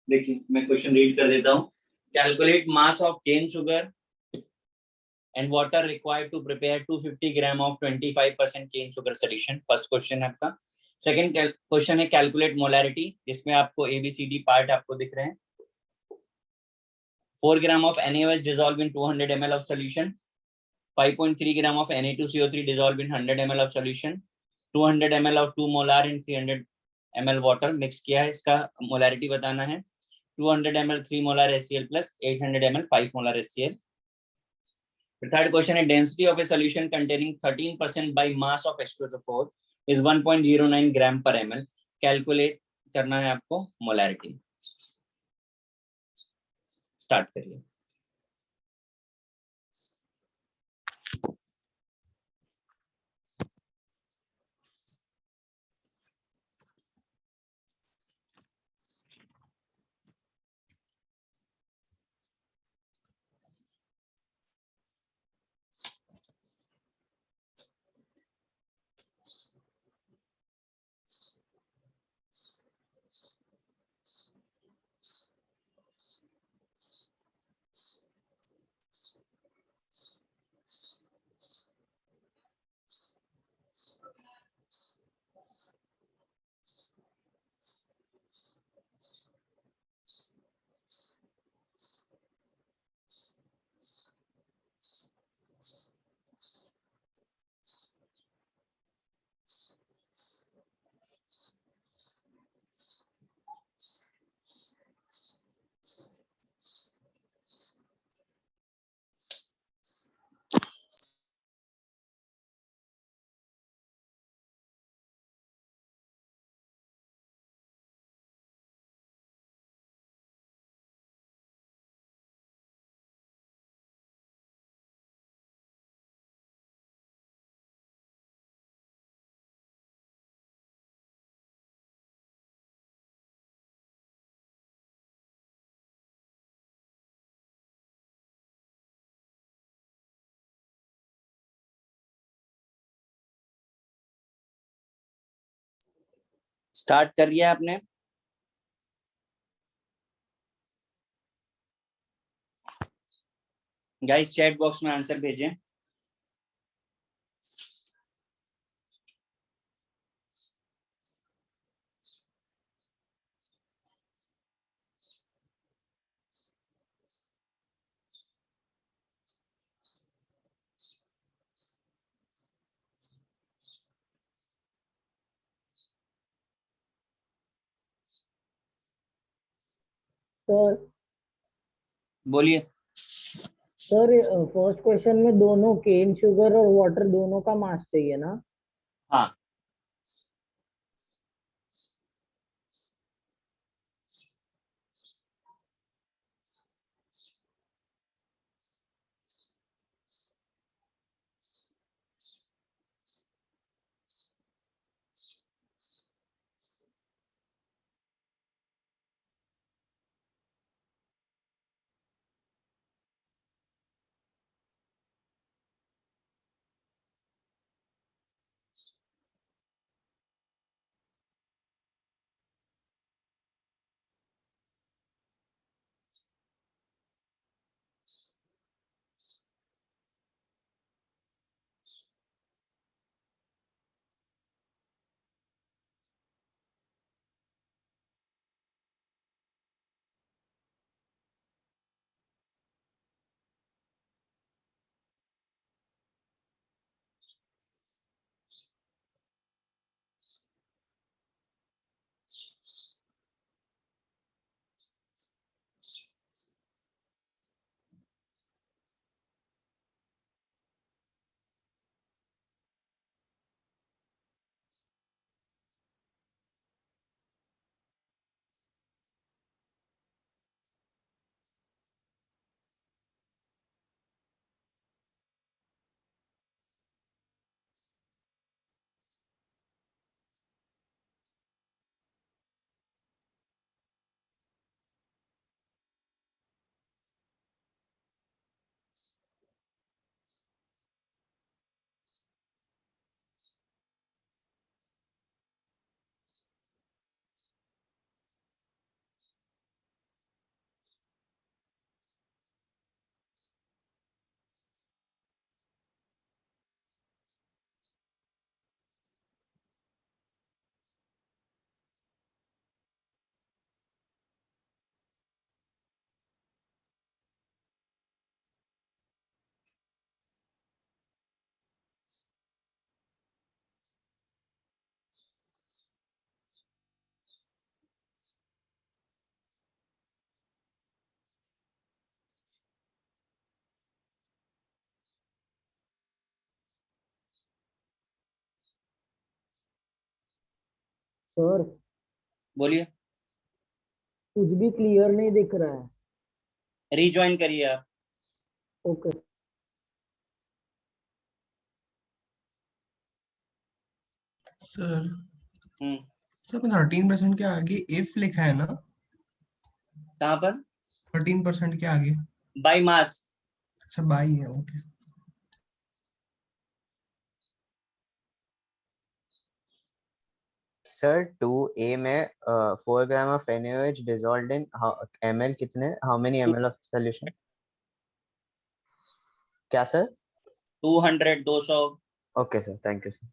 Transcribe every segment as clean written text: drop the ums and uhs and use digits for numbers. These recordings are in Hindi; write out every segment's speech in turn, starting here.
देखिए मैं क्वेश्चन रीड कर देता हूँ. Calculate mass of cane sugar and water required to prepare 250 gram of 25% cane sugar solution. First question है आपका. सेकंड क्वेश्चन है कैलकुलेट मोलैरिटी, जिसमें आपको ABCD पार्ट आपको दिख रहे हैं. 4 gram of NaOH dissolved in 200 ml of solution. 5.3 gram of Na2CO3 dissolved in 100 ml of solution. 200 ml of 2 molar in 300 ml water mix किया है. इसका मोलैरिटी बताना है. 200 ml 3 molar HCl plus 800 ml 5 molar HCl. The third question is density of a solution containing 13% by mass of H2SO4 is 1.09 gram per ml. Calculate करना है आपको molarity. Start करिए. स्टार्ट कर लिया आपने? गाइस चैट बॉक्स में आंसर भेजें. सर बोलिए। सर फर्स्ट क्वेश्चन में दोनों केन शुगर और वाटर दोनों का मास चाहिए ना? हाँ, सर बोलिए। कुछ भी क्लियर नहीं दिख रहा है। रीजॉइन करिए आप। ओके। सर हम्म। सर 13% के आगे इफ लिखा है ना? कहाँ पर? 13% के आगे। By mass. अच्छा बाई है, ओके। सर 2A में 4 gram of NaOH dissolved in ml कितने, how many ml of solution? क्या sir? 200, 200। Okay sir, thank you sir.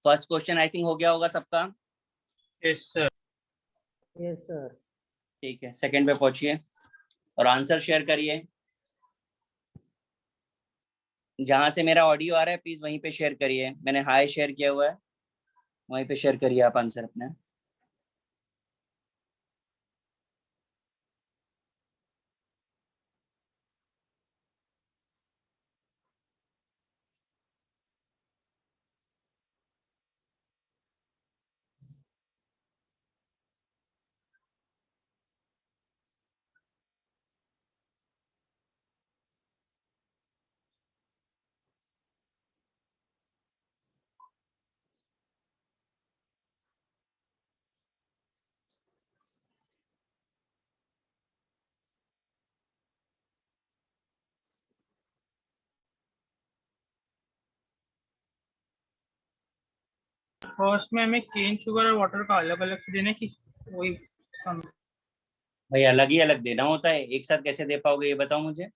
First question I think हो गया होगा सबका। Yes sir. Yes sir. ठीक है, सेकंड पे पहुंचिए और आंसर शेयर करिए। जहां से मेरा ऑडियो आ रहा है प्लीज वहीं पे शेयर करिए। मैंने हाई शेयर किया हुआ है, वहीं पे शेयर करिए आप आंसर अपने। फर्स्ट में हमें केन शुगर और वाटर का अलग अलग से देना कि वही कम? भाई अलग ही अलग देना होता है, एक साथ कैसे दे पाओगे ये बताओ मुझे।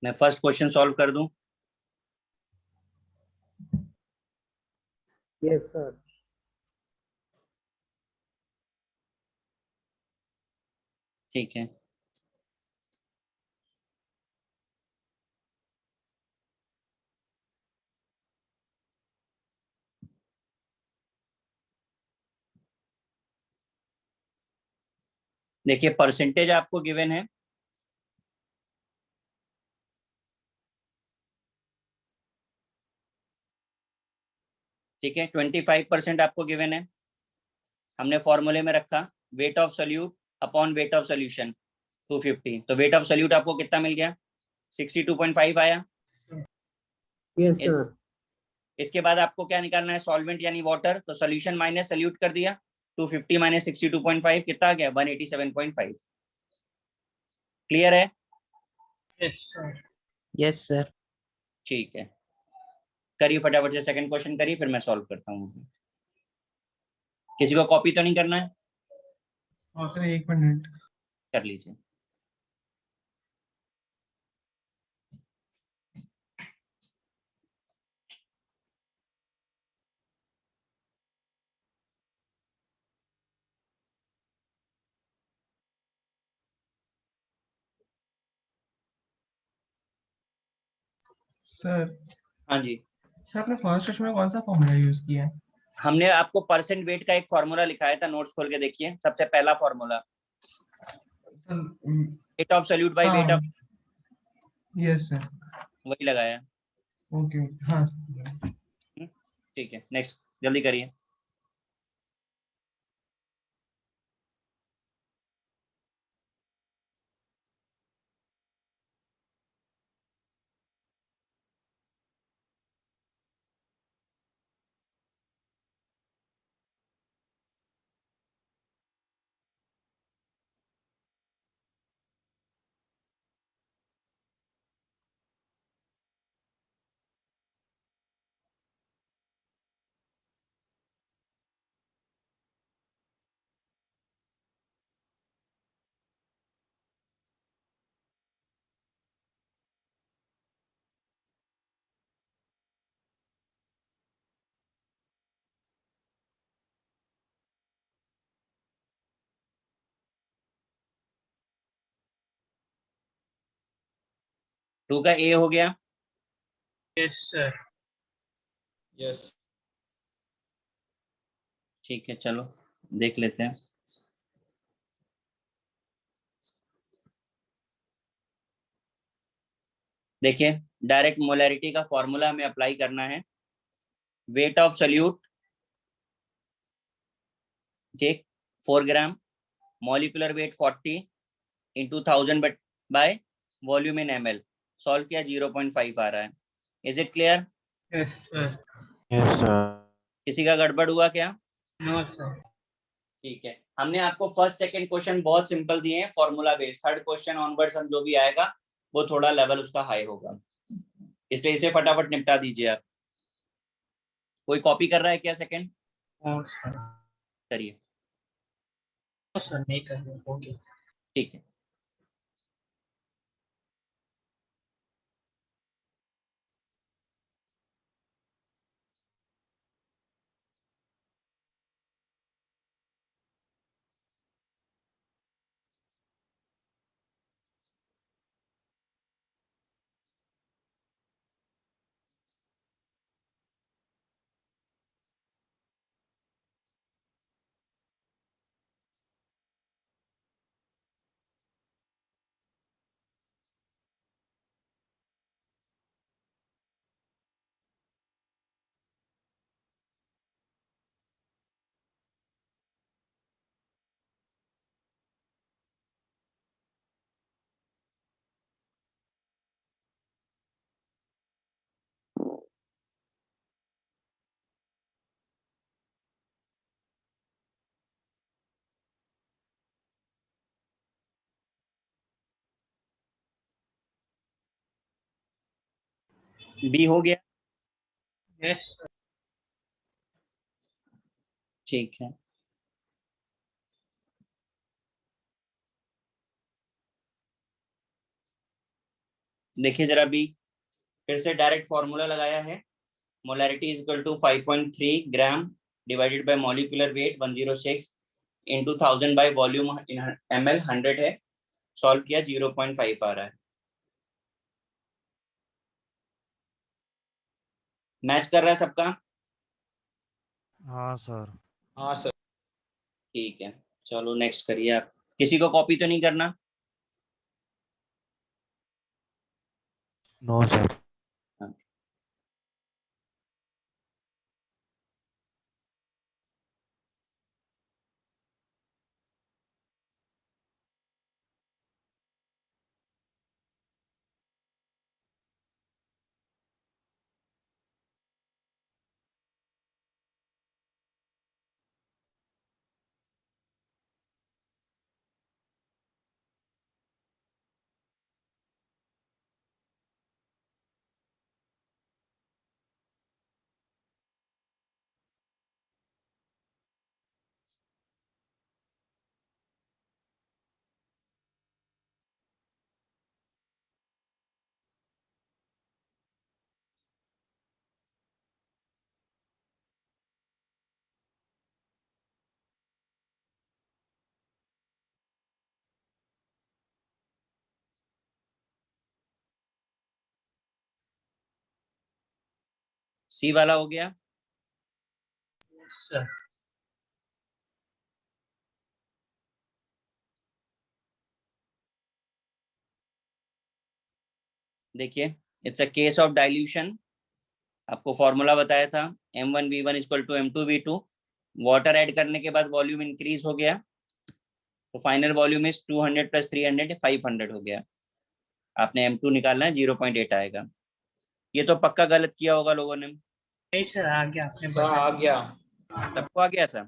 मैं फर्स्ट क्वेश्चन सॉल्व कर दूं। Yes sir. ठीक है, देखिए परसेंटेज आपको गिवन है। ठीक है, 25% आपको गिवन है। हमने फॉर्मूले में रखा weight of solute upon weight of solution 250, तो वेट ऑफ सोल्यूट आपको कितना मिल गया, 62.5 आया। यस इस, सर। इसके बाद आपको क्या निकालना है, सॉल्वेंट यानी वाटर, तो सोल्यूशन माइनस सोल्यूट कर दिया, 250 माइनस 62.5 कितना आ गया, 187.5। क्लियर है? Yes sir. Yes sir. ठीक है, करिए फटाफट से सेकंड क्वेश्चन करिए, फिर मैं सॉल्व करता हूँ। किसी को कॉपी तो नहीं करना है? Sir 1 minute. कर लीजिए। सर हाँ जी, सर आपने फर्स्ट क्वेश्चन में कौन सा फॉर्मूला यूज किया है? हमने आपको परसेंट वेट का एक फॉर्मूला लिखाया था, नोट्स खोल के देखिए, सबसे पहला formula sir weight of solute by weight of, हाँ यस सर। वही लगाया। ओके हाँ। ठीक है, नेक्स्ट जल्दी करिए। 2 का ए हो गया। Yes sir. यस। ठीक है, चलो देख लेते हैं। देखिए, डायरेक्ट मोलैरिटी का फॉर्मूला हमें अप्लाई करना है। वेट ऑफ सल्यूट, ठीक, 4 ग्राम, molecular weight 40 into 1000 by volume in ml। Solve किया 0.5 आ रहा है। Is it clear? Yes sir. Yes sir. किसी का गड़बड़ हुआ क्या? No sir. ठीक है, हमने आपको फर्स्ट सेकंड क्वेश्चन बहुत सिंपल दिए हैं, formula based. Third question onwards हम जो भी आएगा वो थोड़ा लेवल उसका हाई होगा, इसलिए इसे फटाफट निपटा दीजिए आप। कोई कॉपी कर रहा है क्या सेकंड? No sir. करिए। नो सर, नहीं कर रहे, हो गया। ठीक है, बी हो गया। Yes sir. ठीक है, देखिए जरा बी, फिर से डायरेक्ट फॉर्मूला लगाया है। Molarity is equal to 5.3 gram divided by molecular weight 106 into 1000 by volume in ml 100 है। सॉल्व किया 0.5 आ रहा है। मैच कर रहा है सबका? हाँ सर। हाँ सर। ठीक है, चलो नेक्स्ट करिए आप। किसी को कॉपी तो नहीं करना? No sir. हाँ। सी वाला हो गया। सर। देखिए, it's a case of dilution. आपको फॉर्मूला बताया था m1v1 equal to m2v2। Water add करने के बाद वॉल्यूम इंक्रीज हो गया, तो फाइनल वॉल्यूम इज 200 प्लस 300 500 हो गया। आपने m2 निकालना है, 0.8 आएगा। ये तो पक्का गलत किया होगा लोगों ने। नहीं सर, आ गया, आपने सर आ गया, सबको आ गया था?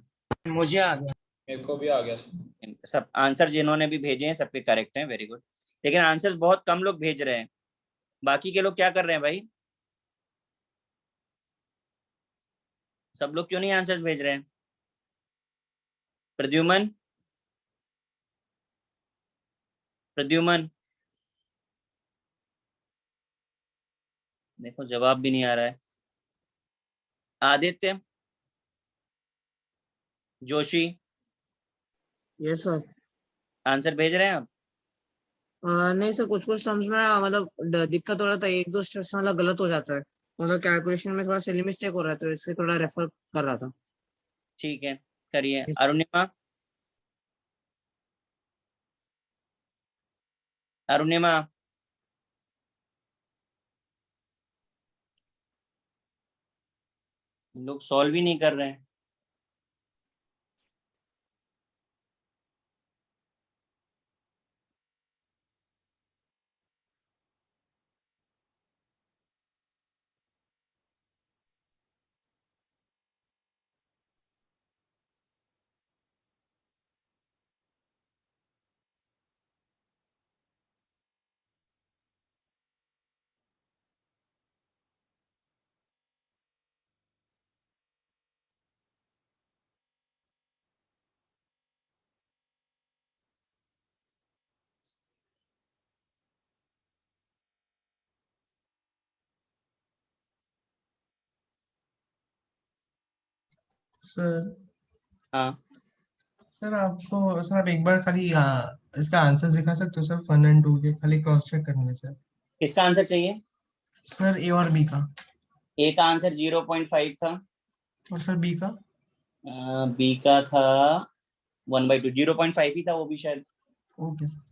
मुझे आ गया। मेरे को भी आ गया सर। सब आंसर जिन्होंने भी भेजे हैं सबके करेक्ट हैं, वेरी गुड। लेकिन आंसर बहुत कम लोग भेज रहे हैं। बाकी के लोग क्या कर रहे हैं भाई? सब लोग क्यों नहीं आंसर भेज रहे हैं? प्रद्युमन, प्रद्युमन, देखो जवाब भी नहीं आ रहा है। Aditya, Joshi, yes sir. Answer भेज रहे हैं आप? नहीं सर, कुछ कुछ सम्स में मतलब दिक्कत हो रहा था, एक दो स्टेप्स में मतलब गलत हो जाता है, मतलब कैलकुलेशन में थोड़ा सिली मिस्टेक हो रहा है, तो इसलिए थोड़ा रेफर कर रहा था। ठीक है, करिए। अरुणिमा, अरुणिमा, लोग सॉल्व ही नहीं कर रहे हैं। सर हाँ, सर आपको सर आप एक बार खाली इसका आंसर दिखा सकते हो सर, 1 एंड 2 के खाली क्रॉस चेक करने सर। किसका आंसर चाहिए? सर ए और बी का। ए का आंसर 0.5 था, और सर बी का। बी का था 1/2, 0.5 ही था वो भी शायद। Okay sir.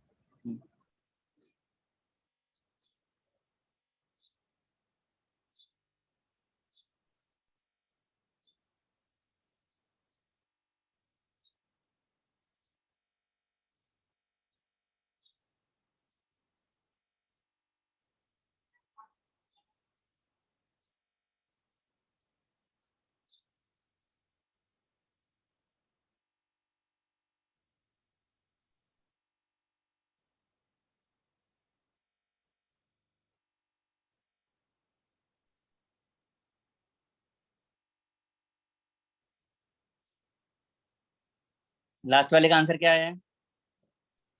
लास्ट वाले का आंसर क्या है?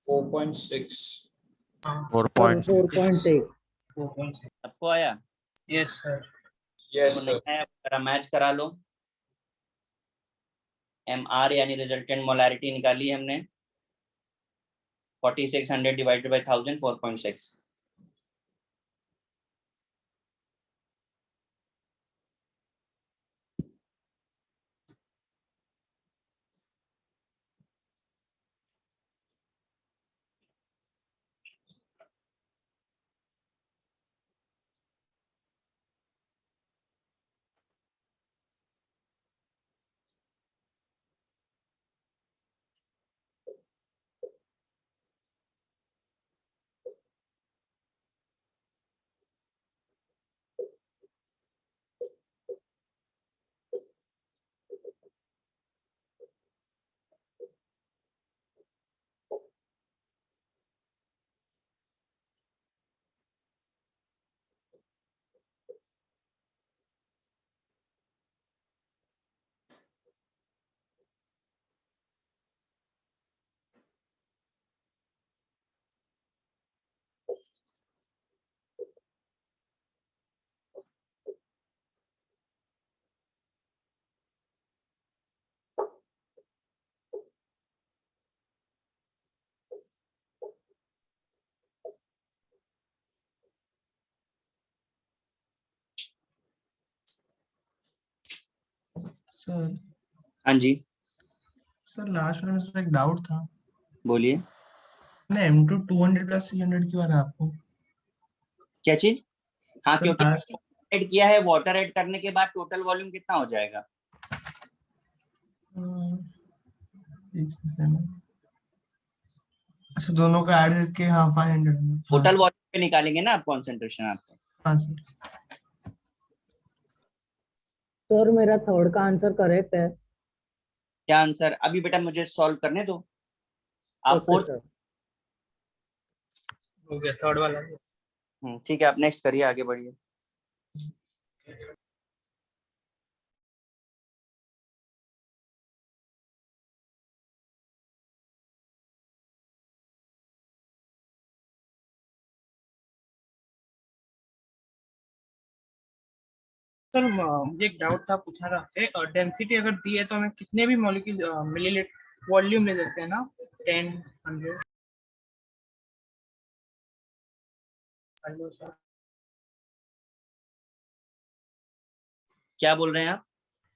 4.6। Four sir point 4.6। 4.6। सबको आया? Yes sir. यस इसको सर। नहीं आया, जरा मैच करा लो। MR यानी रिजल्टेंट मोलैरिटी निकाली हमने, 4600 डिवाइडेड बाय 1000, 4.6। सर हाँ जी, सर लास्ट वाले में सर एक डाउट था। बोलिए। ना M2 200 प्लस 300 क्यों आ रहा है आपको? क्या चीज? हाँ, सर क्योंकि लास्ट ऐड किया है, वाटर ऐड करने के बाद टोटल वॉल्यूम कितना हो जाएगा? एक सेकंड। अच्छा, दोनों का ऐड करके हाँ 500 में। हाँ टोटल वॉल्यूम पे निकालेंगे ना आप कॉन्सेंट्रेशन आपको। हाँ सर। सर मेरा थर्ड का आंसर करेक्ट है। क्या आंसर? अभी बेटा मुझे सॉल्व करने दो। आप ओके फोर्थ। सर। हो गया थर्ड वाला। ठीक है, आप नेक्स्ट करिए, आगे बढ़िए। सर मुझे एक डाउट था, पूछना था आपसे, डेंसिटी अगर दी है तो हमें कितने भी मॉलिक्यूल मिलीलीटर वॉल्यूम ले सकते हैं ना, 10, 100? Hello sir. क्या बोल रहे हैं आप?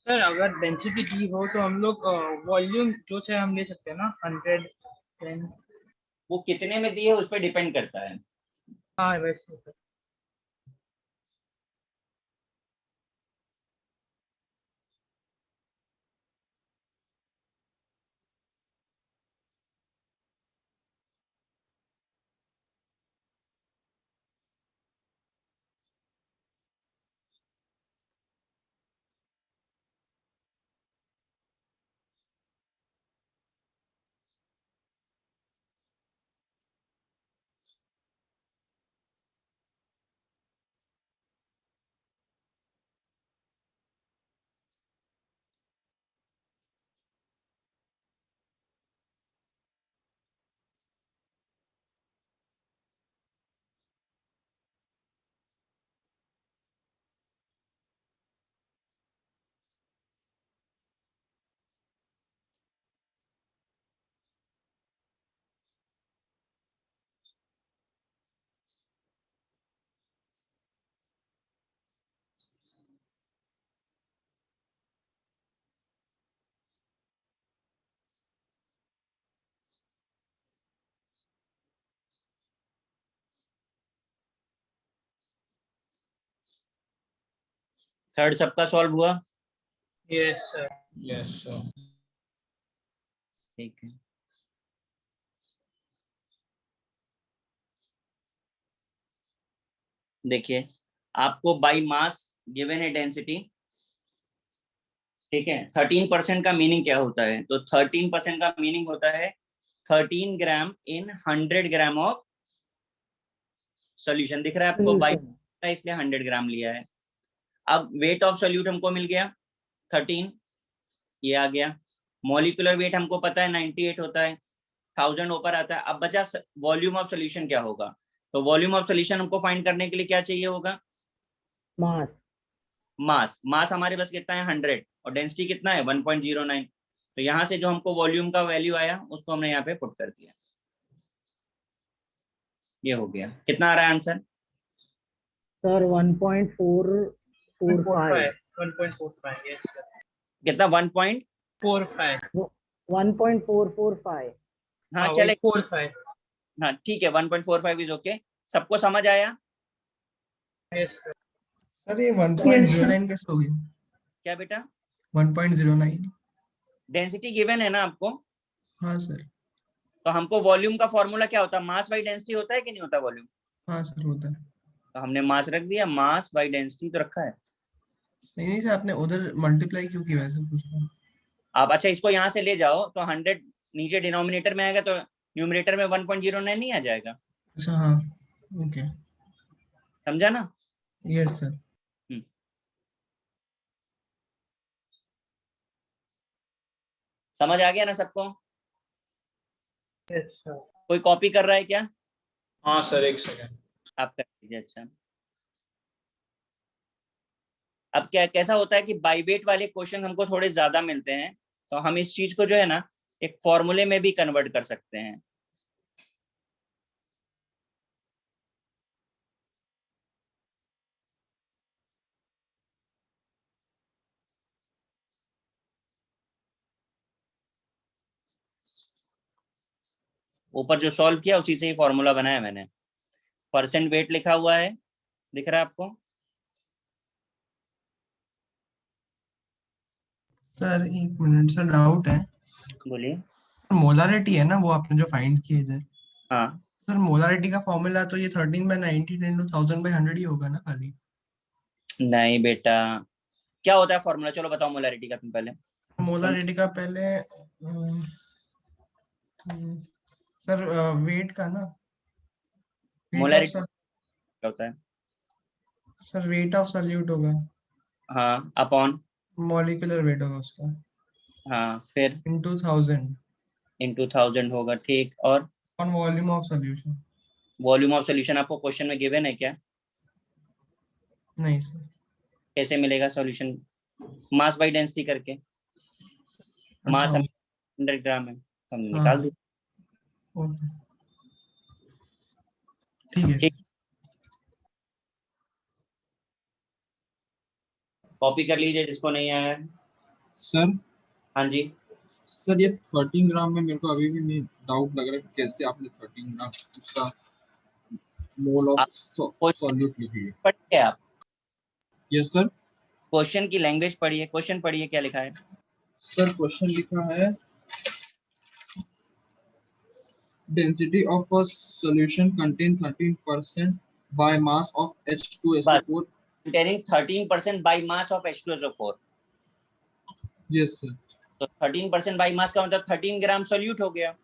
सर अगर डेंसिटी डी हो तो हम लोग वॉल्यूम जो चाहे हम ले सकते हैं ना, 100, 10। वो कितने में दिए उस पर डिपेंड करता है। हाँ वैसे सर। थर्ड सबका सॉल्व हुआ? Yes sir. Yes, sir. ठीक है। देखिए, आपको बाई मास गिवन है डेंसिटी, ठीक है। 13% का मीनिंग क्या होता है? तो 13% का मीनिंग होता है 13 ग्राम इन 100 ग्राम ऑफ सॉल्यूशन। दिख रहा है आपको? By Solution. इसलिए 100 ग्राम लिया है। अब वेट ऑफ सोल्यूट हमको मिल गया 13, ये आ गया। मॉलिक्यूलर वेट हमको पता है 98 होता है, 1000 ऊपर आता है। अब बचा वॉल्यूम ऑफ सोल्यूशन क्या होगा? तो वॉल्यूम ऑफ सोल्यूशन हमको फाइंड करने के लिए क्या चाहिए होगा? मास। मास हमारे पास कितना है? 100, और डेंसिटी कितना है? 1.09। तो यहाँ से जो हमको वॉल्यूम का वैल्यू आया उसको हमने यहाँ पे पुट कर दिया। ये हो गया। कितना आ रहा है आंसर? सर 1.445. 1.45 yes sir. कितना? 1. 45। 1.445. हाँ हाँ चले, 45। हाँ ठीक है, 1.45 इज ओके। सबको समझ आया? Yes sir. सर ये 1.09 कैसे हो गया? क्या बेटा? 1.09? डेंसिटी गिवन है ना आपको, हाँ सर। तो हमको वॉल्यूम का फॉर्मूला क्या होता है? मास बाई डेंसिटी होता है कि नहीं होता वॉल्यूम? हाँ सर होता है। तो हमने मास रख दिया, मास बाई डेंसिटी तो रखा है। नहीं नहीं सर, आपने उधर मल्टीप्लाई क्यों किया वैसे पूछ रहा हूँ। आप अच्छा इसको यहाँ से ले जाओ तो 100 नीचे डिनोमिनेटर में आएगा, तो न्यूमरेटर में 1.09 नहीं आ जाएगा? अच्छा हाँ, ओके। समझा ना? Yes sir. समझ आ गया ना सबको? Yes sir. कोई कॉपी कर रहा है क्या? हाँ सर, एक सेकेंड। आप कर लीजिए। अच्छा, अब क्या कैसा होता है कि बाई वेट वाले क्वेश्चन हमको थोड़े ज्यादा मिलते हैं, तो हम इस चीज को जो है ना एक फॉर्मूले में भी कन्वर्ट कर सकते हैं। ऊपर जो सॉल्व किया उसी से ही फॉर्मूला बनाया मैंने। परसेंट वेट लिखा हुआ है, दिख रहा है आपको? सर एक मिनट सर, डाउट है। बोलिए। मोलारिटी है ना वो आपने जो फाइंड किए इधर, हाँ, सर मोलारिटी का फॉर्मूला तो ये 13/90 into 1000/100 ही होगा ना खाली? नहीं बेटा, क्या होता है फॉर्मूला? चलो बताओ मोलैरिटी का तुम पहले। मोलारिटी का पहले सर वेट का ना, वेट ऑफ मोलैरिटी क्या होता है? सर वेट ऑफ सॉल्यूट होगा, हाँ, अपॉन, मॉलिक्यूलर वेट होगा उसका, हाँ फिर into 1000 इंटू 1000 होगा, ठीक। और on volume of solution. Volume of solution आपको क्वेश्चन में गिवन है क्या? नहीं सर। कैसे मिलेगा सॉल्यूशन? मास बाई डेंसिटी करके। मास अच्छा 100 ग्राम है, तो हमने हाँ निकाल दी। ओके ठीक है। ठीक। कॉपी कर लीजिए जिसको नहीं आया है। सर हाँ जी, सर ये 13 ग्राम में मेरे को अभी भी नहीं डाउट लग रहा है कि कैसे आपने 13 ग्राम उसका मोल ऑफ आप क्वेश्चन सॉल्यूट लिखी है। पढ़िए, आप यस सर। क्वेश्चन की लैंग्वेज पढ़िए, क्वेश्चन पढ़िए क्या लिखा है। सर क्वेश्चन लिखा है density of a solution contain 13% by mass of बस H2SO4. containing 13% by mass of H2SO4। Yes sir. तो 13% बाई मास का मतलब 13 ग्राम सोल्यूट हो गया,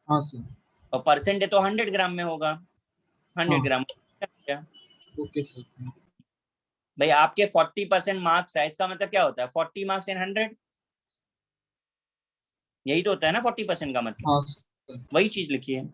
हाँ सर। और परसेंट है तो 100 ग्राम में होगा, 100 हाँ ग्राम क्या। Okay sir. भाई आपके 40% मार्क्स है, इसका मतलब क्या होता है 40 मार्क्स इन 100, यही तो होता है ना 40% का मतलब, हाँ सर। वही चीज लिखी है।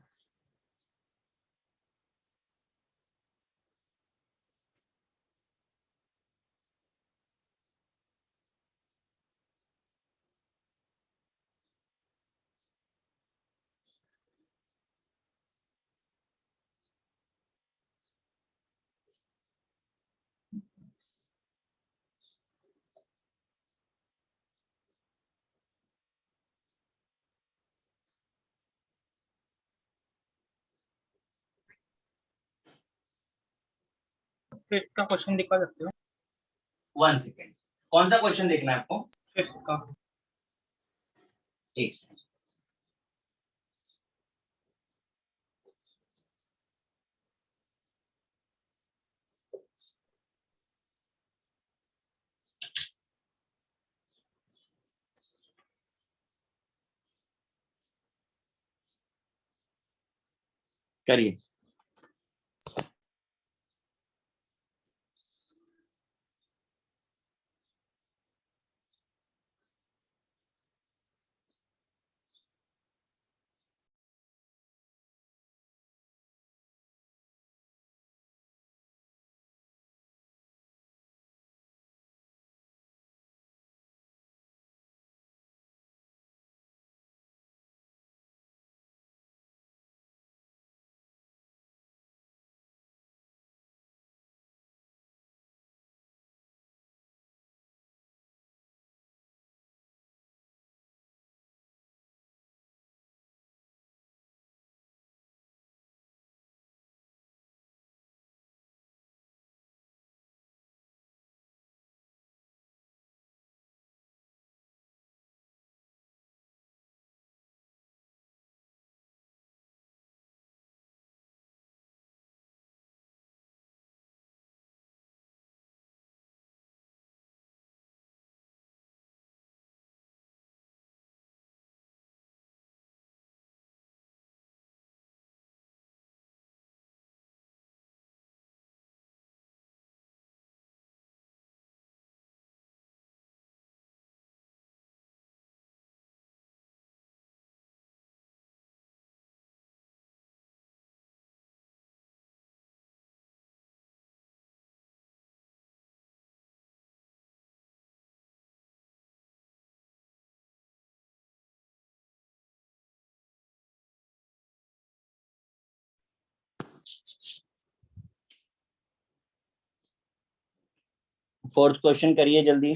फिफ्थ का क्वेश्चन दिखा सकते हो? 1 सेकेंड, कौन सा क्वेश्चन देखना है आपको? फिफ्थ का। एक सेकेंड। करिए। फोर्थ क्वेश्चन करिए जल्दी।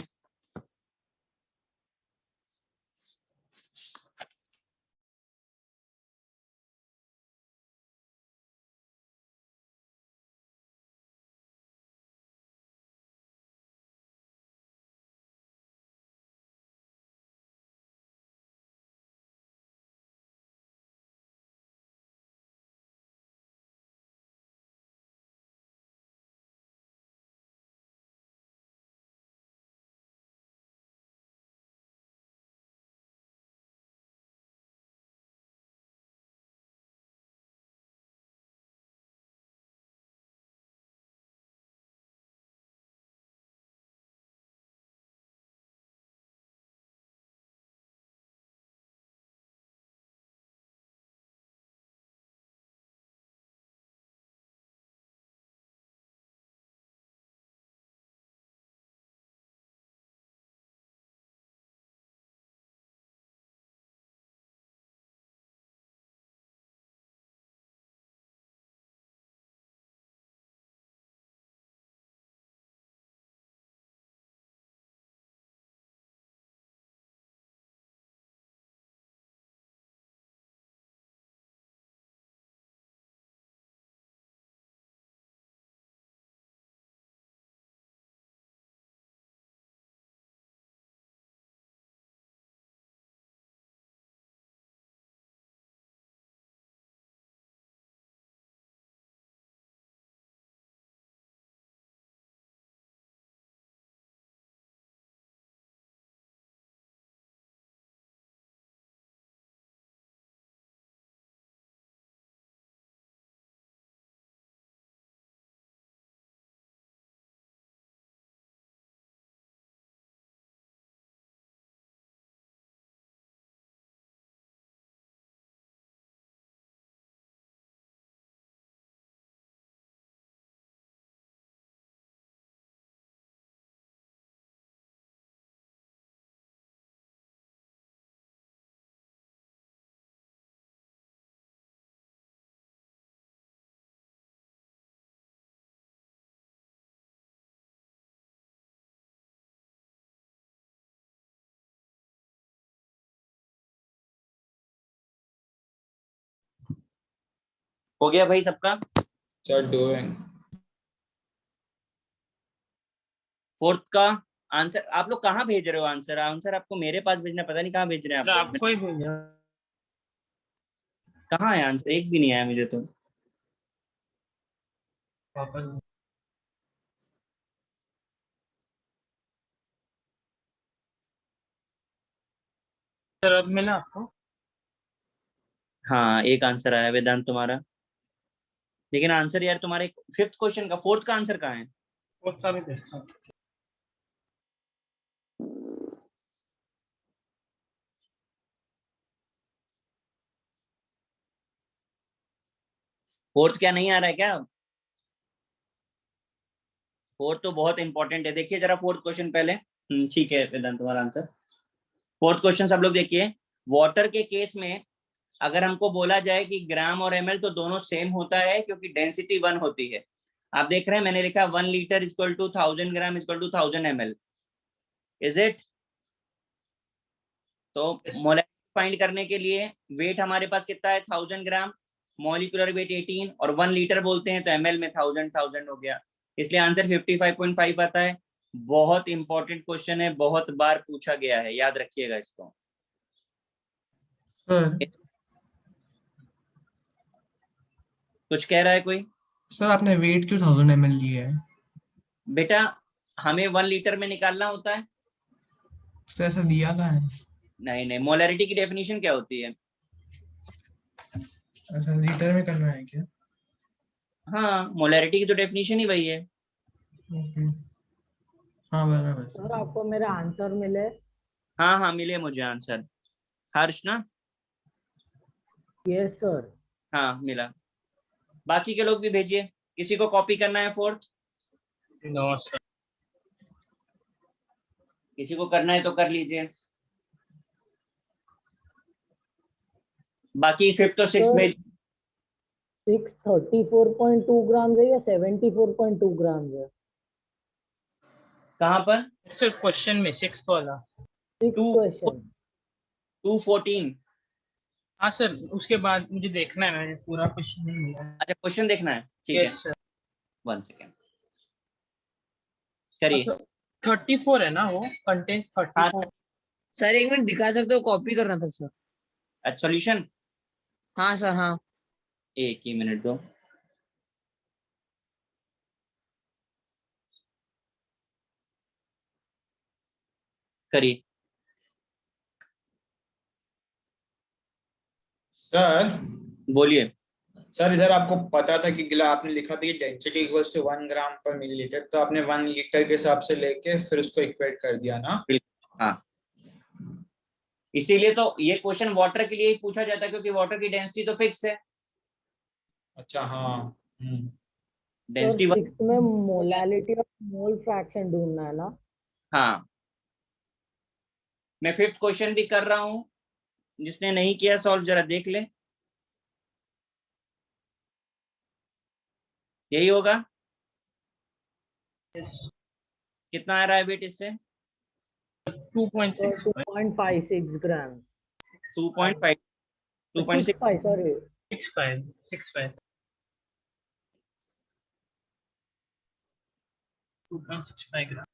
हो गया भाई सबका? Sir doing. फोर्थ का आंसर आप लोग कहाँ भेज रहे हो? आंसर आंसर आपको मेरे पास भेजना, पता नहीं कहाँ भेज रहे हैं सर आप लोग। आपको ही भेजा। कहाँ है आंसर? एक भी नहीं आया मुझे तो। वापस सर अब मिला आपको? हाँ एक आंसर आया वेदांत तुम्हारा, लेकिन आंसर यार तुम्हारे फिफ्थ क्वेश्चन का, फोर्थ का आंसर कहाँ है? वो सा भी देखता हूँ। फोर्थ क्या नहीं आ रहा है क्या? फोर्थ तो बहुत इंपॉर्टेंट है, देखिए जरा फोर्थ क्वेश्चन पहले। ठीक है वेदांत तुम्हारा आंसर। फोर्थ क्वेश्चन सब लोग देखिए। वाटर के केस में अगर हमको बोला जाए कि ग्राम और एमएल तो दोनों सेम होता है क्योंकि डेंसिटी 1 होती है। आप देख रहे हैं मैंने लिखा 1 litre equal to 1000 gram equal to 1000 ml। Is it? तो मोलेक्युलर फाइंड करने के लिए वेट हमारे पास कितना है? 1000 ग्राम, मॉलिक्यूलर वेट 18 और 1 लीटर बोलते हैं तो एमएल में 1000 हो गया, इसलिए आंसर 55.5 आता है। बहुत इंपॉर्टेंट क्वेश्चन है, बहुत बार पूछा गया है, याद रखिएगा इसको। सर कुछ कह रहा है कोई? सर आपने वेट क्यों 1000 ml लिया है? बेटा हमें 1 लीटर में निकालना होता है। सर ऐसा दिया कहाँ है? नहीं नहीं, मोलैरिटी की डेफिनेशन क्या होती है? अच्छा लीटर में करना है क्या? हाँ मोलैरिटी की तो डेफिनेशन ही वही है। ओके, हाँ बराबर सर सर। आपको मेरे आंसर मिले? हाँ हाँ मिले मुझे आंसर। हर्ष ना? Yes sir. हाँ मिला। बाकी के लोग भी भेजिए, किसी को कॉपी करना है फोर्थ? No sir. किसी को करना है तो कर लीजिए, बाकी फिफ्थ और सिक्स सर भेज। 634.2 ग्राम है या 74.2 ग्राम है? कहाँ पर? सर क्वेश्चन में सिक्स वाला। Six question. 214। हाँ सर उसके बाद मुझे देखना है, मैंने पूरा क्वेश्चन नहीं मिला। अच्छा क्वेश्चन देखना है, ठीक है यस सर। 1 सेकेंड करिए। 34 है ना वो कंटेंट हाँ 34। सर एक मिनट दिखा सकते हो? कॉपी करना था सर। अच्छा सॉल्यूशन हाँ सर हाँ। एक ही मिनट दो। करिए। सर बोलिए। सर इधर आपको पता था कि गिला आपने लिखा था कि डेंसिटी इक्वल्स टू 1 ग्राम पर मिलीलीटर, तो आपने 1 लीटर के हिसाब से लेके फिर उसको इक्वेट कर दिया ना? हाँ इसीलिए तो ये क्वेश्चन वाटर के लिए ही पूछा जाता है क्योंकि वाटर की डेंसिटी तो फिक्स है। अच्छा हाँ। सर डेंसिटी 6 में मोलालिटी और मोल फ्रैक्शन ढूंढना है ना? हाँ मैं फिफ्थ क्वेश्चन भी कर रहा हूँ, जिसने नहीं किया सॉल्व जरा देख ले, यही होगा। कितना आ रहा है वेट इससे? 2.6 2.56 ग्राम। 2.5 2.6। 65 सॉरी। 65 2.65 ग्राम।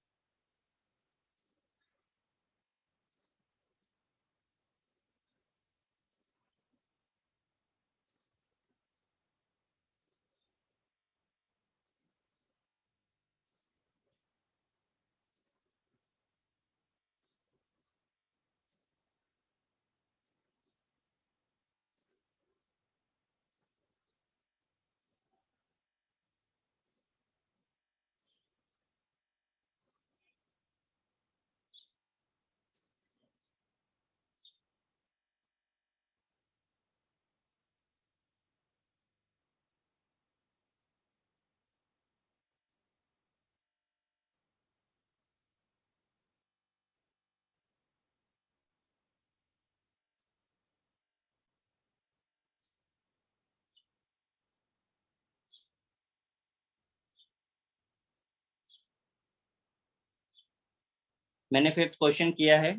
मैंने फिफ्थ क्वेश्चन किया है,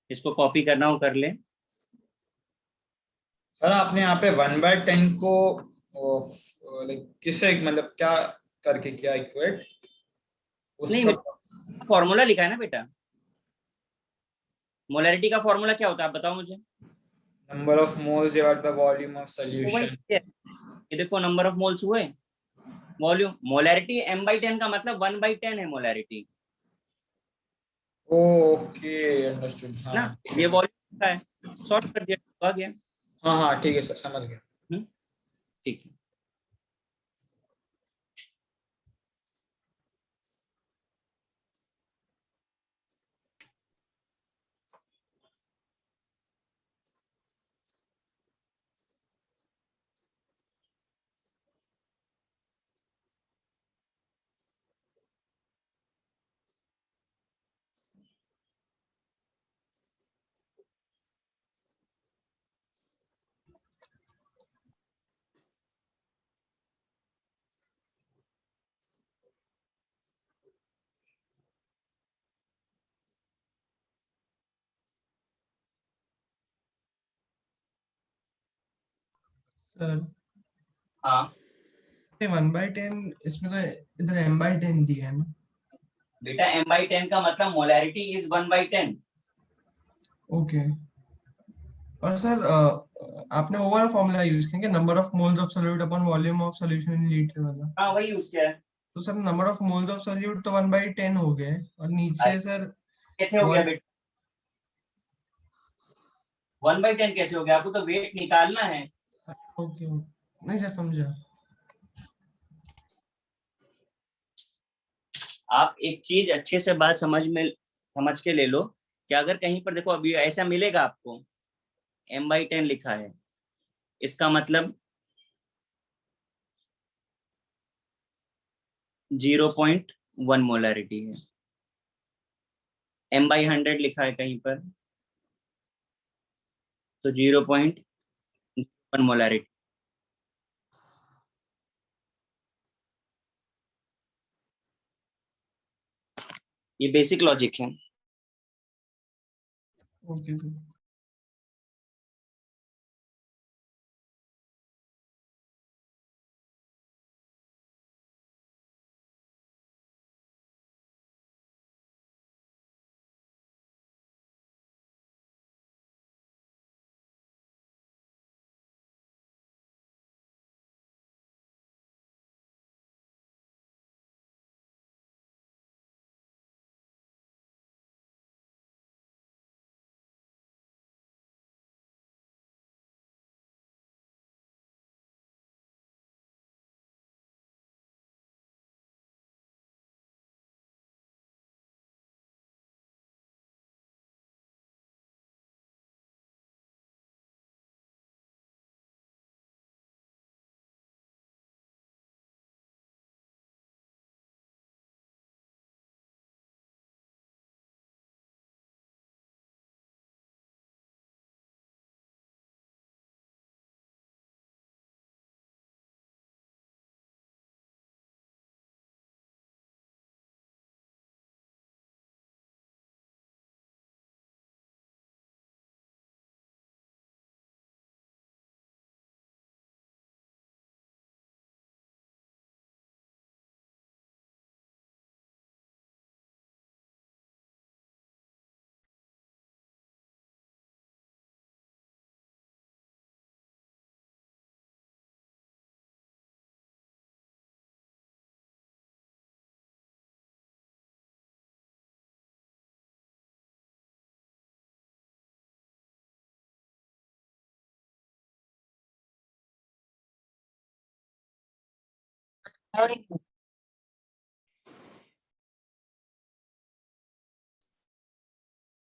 इसको कॉपी करना हो कर ले। सर आपने यहाँ पे 1/10 को लाइक किसे मतलब क्या करके किया इक्वेट नहीं, उसका फॉर्मूला लिखा है ना बेटा। मोलैरिटी का फॉर्मूला क्या होता है आप बताओ मुझे। Number of moles divide by volume of वही सॉल्यूशन। है। ये देखो नंबर ऑफ मोल्स हुए, वॉल्यूम, मोलैरिटी m/10 का मतलब 1/10 है मोलैरिटी, ओके अंडरस्टूड। ना। हाँ ठीक है ये सर। वॉल्यूम का है, सॉल्व कर दिया, आ गया। हाँ हाँ ठीक है सर, समझ गया। ठीक है। सर हाँ 1/10 इसमें तो इधर m/10 दिया है ना। बेटा m/10 का मतलब मोलैरिटी इज 1/10। ओके। और सर आपने वो वाला फॉर्मूला यूज किया क्या, number of moles of solute upon volume of solution in litre वाला? हाँ वही यूज किया है। तो sir number of moles of solute तो 1/10 हो गए और नीचे सर कैसे हो गया वन। बेटा 1/10 कैसे हो गया, आपको तो वेट निकालना है। ओके नहीं सर समझा। आप एक चीज अच्छे से बात समझ के ले लो कि अगर कहीं पर देखो अभी ऐसा मिलेगा आपको m/10 लिखा है, इसका मतलब 0.1 मोलैरिटी है। m/100 लिखा है कहीं पर तो 0.1 मोलैरिटी। ये बेसिक लॉजिक है। Okay sir.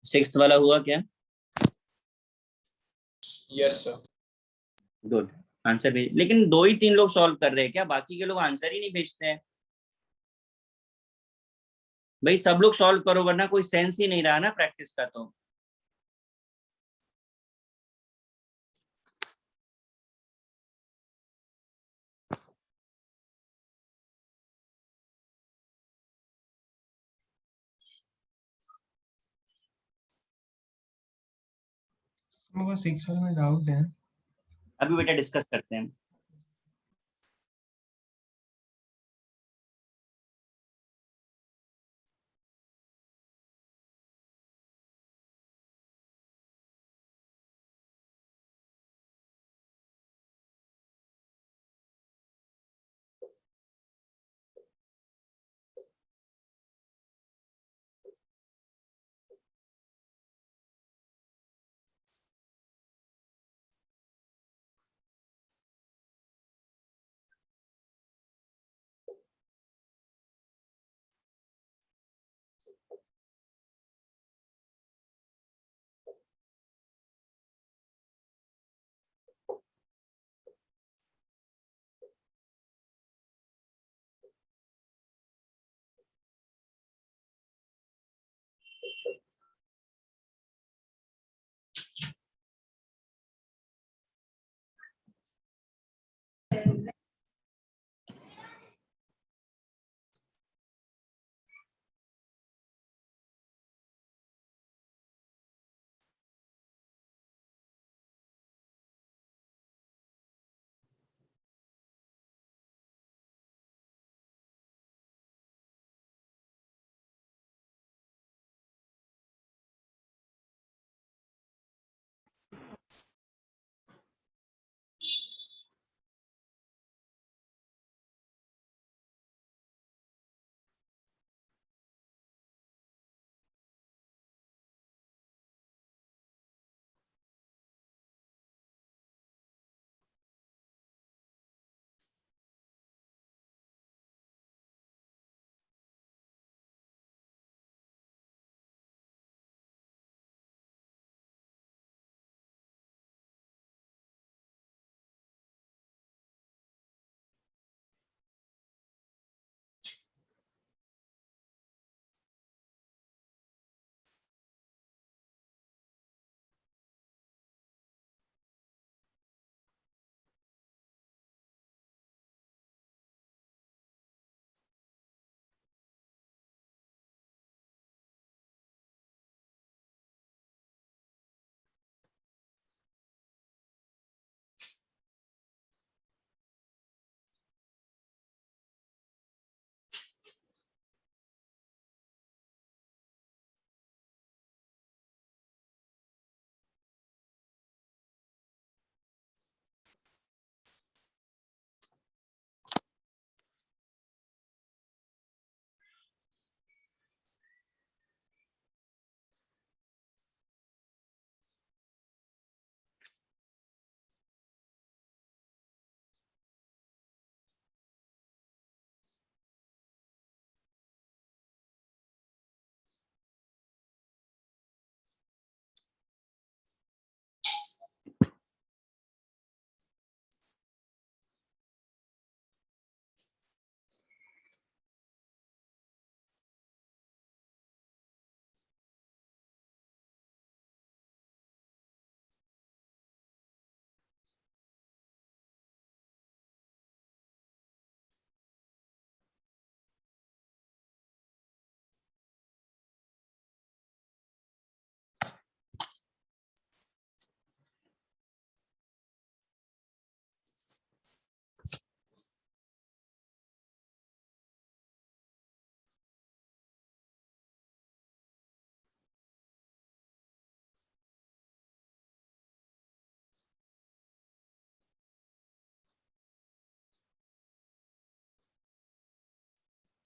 सिक्स्थ वाला हुआ क्या? Yes sir. गुड, आंसर भेज। लेकिन 2 ही 3 लोग सॉल्व कर रहे हैं क्या, बाकी के लोग आंसर ही नहीं भेजते हैं? भाई सब लोग सॉल्व करो वरना कोई सेंस ही नहीं रहा ना प्रैक्टिस का। तो मेरे को 6 वाले में डाउट है। अभी बेटा डिस्कस करते हैं।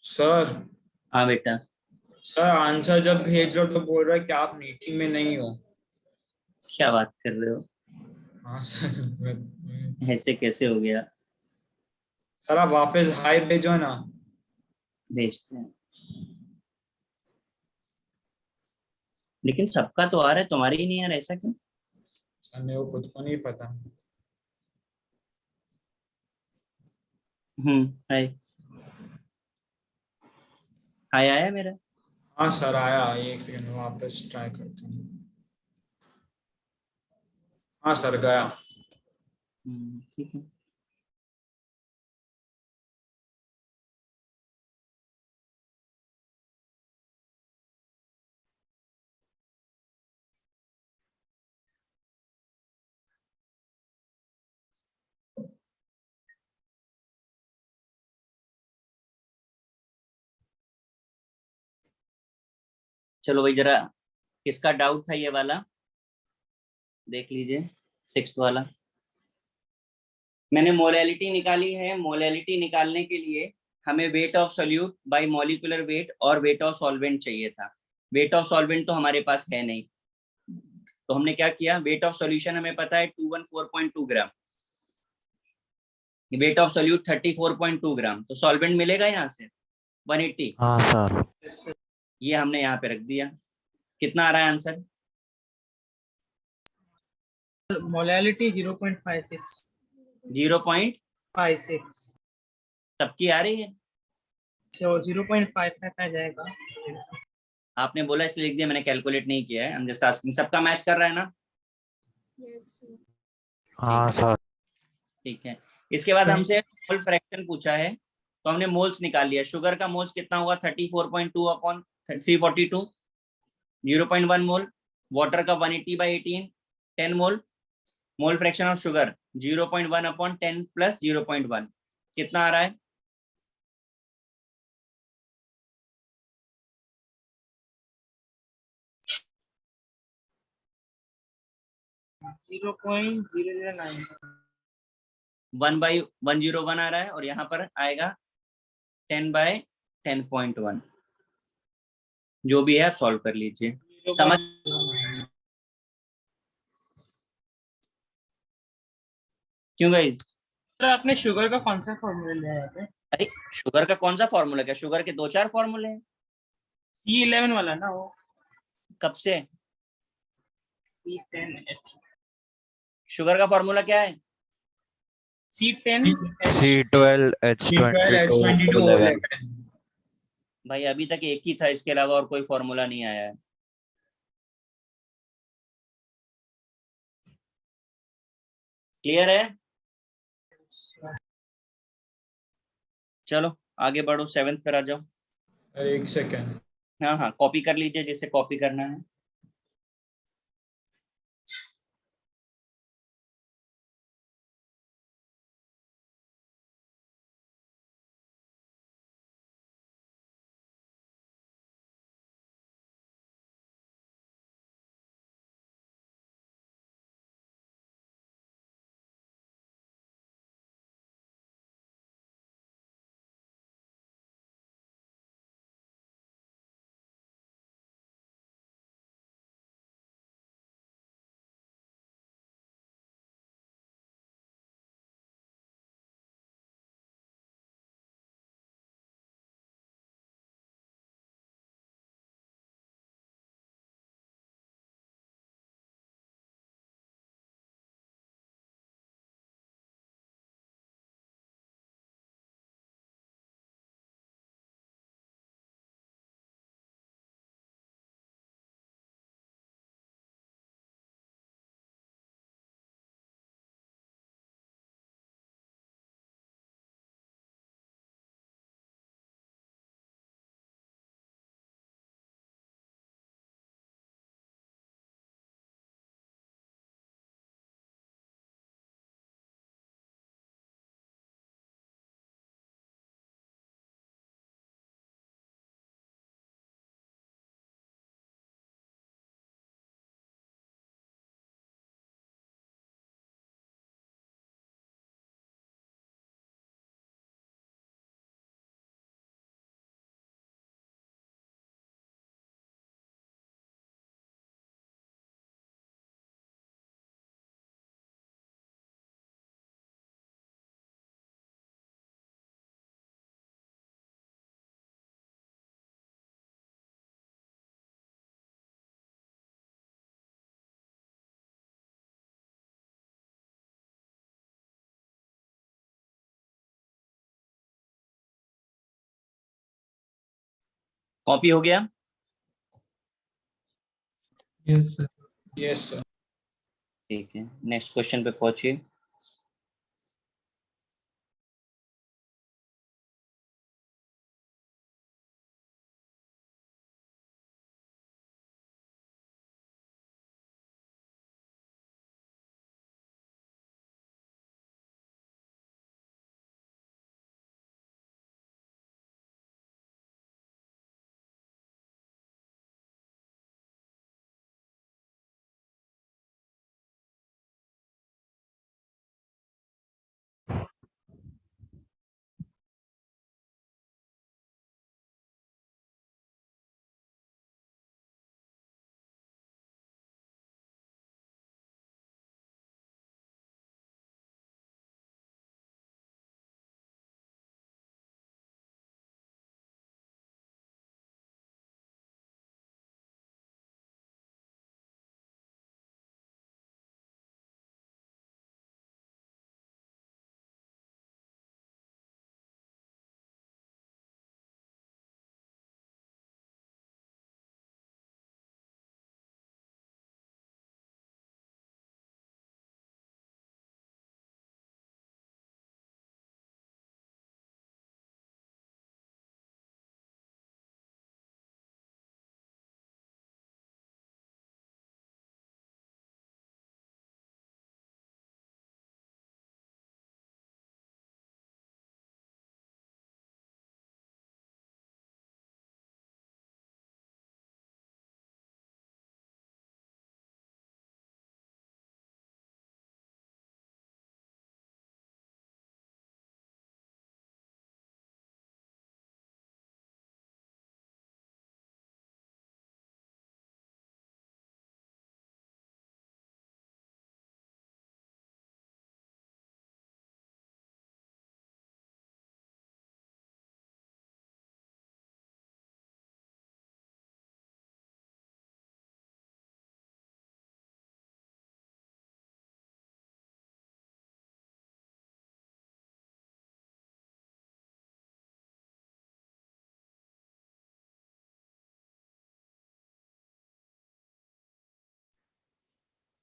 सर हाँ बेटा, सर आंसर जब भेज रहे हो तो बोल रहा है कि आप मीटिंग में नहीं हो। क्या बात कर रहे हो? हाँ सर ऐसे कैसे हो गया? सर आप वापस हाय भेजो ना। भेजते हैं, लेकिन सबका तो आ रहा है, तुम्हारे ही नहीं आ रहा, ऐसा क्यों? सर मेरे को खुद को नहीं पता। हाय, हाय आया मेरा? हाँ सर आया, एक सेकंड में वापस ट्राई करता हूँ। हाँ सर गया। ठीक है। चलो भाई, जरा किसका डाउट था ये वाला देख लीजिए, 6th वाला। मैंने मोलैलिटी निकाली है। मोलैलिटी निकालने के लिए हमें weight of solute bye molecular wait और वेट ऑफ सॉल्वेंट चाहिए था। वेट ऑफ सॉल्वेंट तो हमारे पास है नहीं, तो हमने क्या किया, वेट ऑफ सॉल्यूशन हमें पता है 214.2 ग्राम, वेट ऑफ सोल्यूट 34.2 ग्राम, तो सॉल्वेंट मिलेगा यहाँ से 180। हाँ सर। ये हमने यहाँ पे रख दिया। कितना आ रहा है आंसर? मोलैलिटी 0.56 0.56 सबकी आ रही है? तो 0.55 आ जाएगा। आपने बोला इसलिए लिख दिया, मैंने कैलकुलेट नहीं किया है। हम जस्ट आस्किंग, सबका मैच कर रहा है ना? हाँ सर। ठीक है। इसके बाद हमसे मोल फ्रैक्शन पूछा है, तो हमने मोल्स निकाल लिया। शुगर का मोल्स कितना होगा? 34.2 अपॉन 342, 0.1 मोल। वाटर का 180/18, 10 mole. Mole fraction of sugar 0.1 upon 10 plus 0.1, कितना आ रहा है? 0.009। 1/101 आ रहा है, और यहाँ पर आएगा 10/10.1। जो भी है आप सॉल्व कर लीजिए। समझ? क्यों गाइस? सर आपने शुगर का कौन सा फॉर्मूला लिया है यहाँ पे? अरे शुगर का कौन सा फॉर्मूला? क्या शुगर के 2-4 फॉर्मूले हैं। C11 वाला ना वो? कब से? C10H। शुगर का फॉर्मूला क्या है? C10H। C12H22O11। भाई अभी तक एक ही था, इसके अलावा और कोई फॉर्मूला नहीं आया है। क्लियर है? चलो आगे बढ़ो, 7th पर आ जाओ। अरे एक सेकंड। हाँ हाँ, कॉपी कर लीजिए जिसे कॉपी करना है। कॉपी हो गया? Yes sir. Yes sir. ठीक है, नेक्स्ट क्वेश्चन पे पहुंचिए।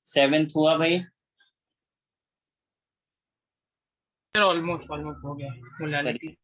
सेवेंथ हुआ भाई? सर ऑलमोस्ट ऑलमोस्ट हो गया मोलालिटी।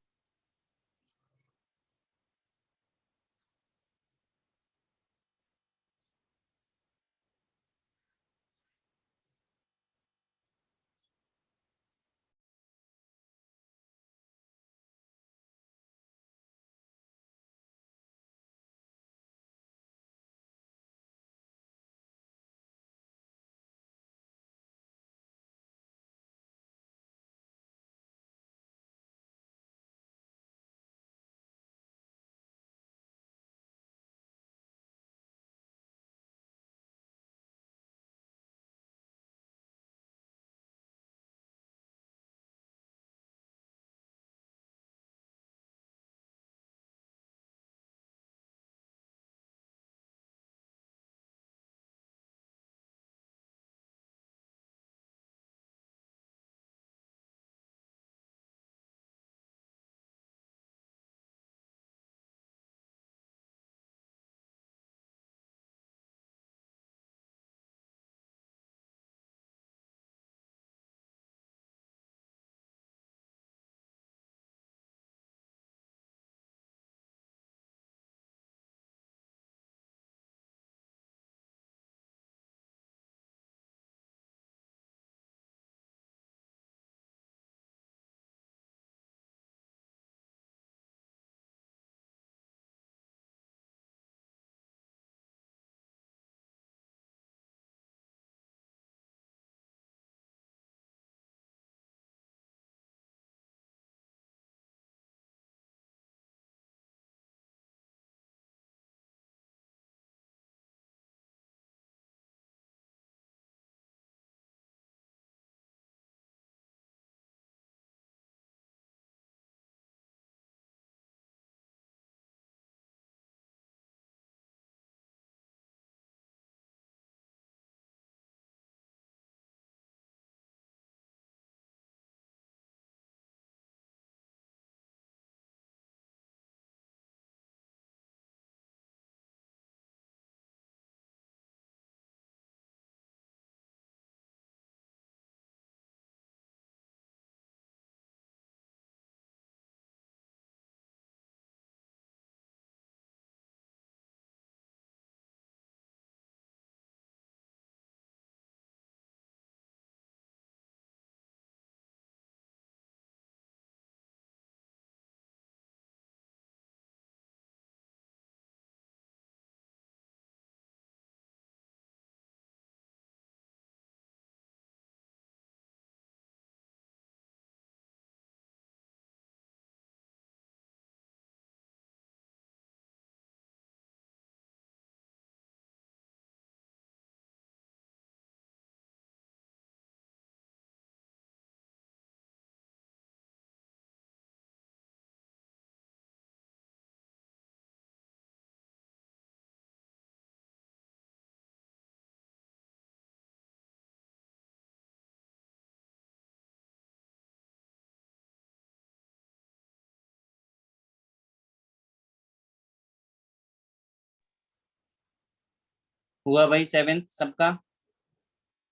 हुआ भाई 7th सबका?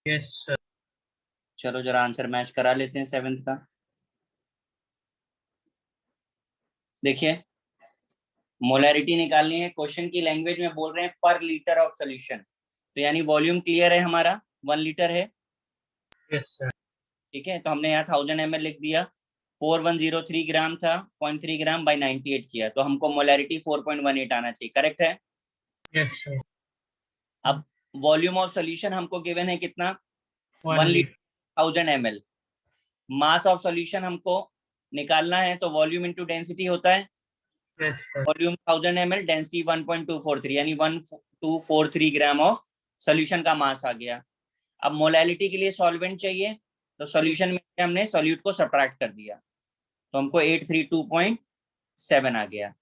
Yes sir. चलो जरा आंसर मैच करा लेते हैं 7th का। देखिए मोलैरिटी निकालनी है, क्वेश्चन की लैंग्वेज में बोल रहे हैं पर लीटर ऑफ सोल्यूशन, तो यानी वॉल्यूम क्लियर है हमारा 1 लीटर है। Yes sir. ठीक है, तो हमने यहाँ 1000 ml लिख दिया, 4103 ग्राम था, 0.3 ग्राम बाई 98 किया, तो हमको मोलैरिटी 4.18 आना चाहिए, करेक्ट है। Yes sir. अब वॉल्यूम ऑफ सोल्यूशन हमको गिवन है कितना, 1 1 litre 1000 ml। Mass of solution हमको निकालना है, तो वॉल्यूम इंटू डेंसिटी होता है, yes sir. Volume 1000 ml, density 1243, यानी 1243 ग्राम ऑफ सोल्यूशन का मास आ गया। अब मोलैलिटी के लिए सॉल्वेंट चाहिए, तो सॉल्यूशन में हमने सॉल्यूट को सब्ट्रैक्ट कर दिया, तो हमको 832.7 आ गया।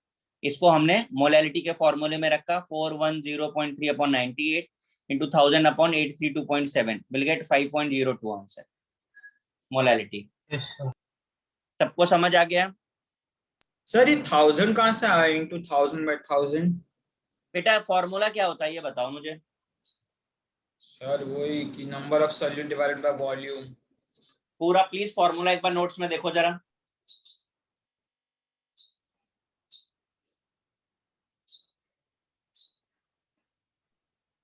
इसको हमने मोलैलिटी के फॉर्मूले में रखा, 410.3/98 into 1000/832.7 will get 5.02 answer molality. Yes sir. सबको समझ आ गया? सर ये 1000 कहाँ से आया इंटू 1000/1000? बेटा फॉर्मूला क्या होता है ये बताओ मुझे। सर वही कि number of solute divided by volume. पूरा प्लीज फॉर्मूला एक बार नोट्स में देखो जरा।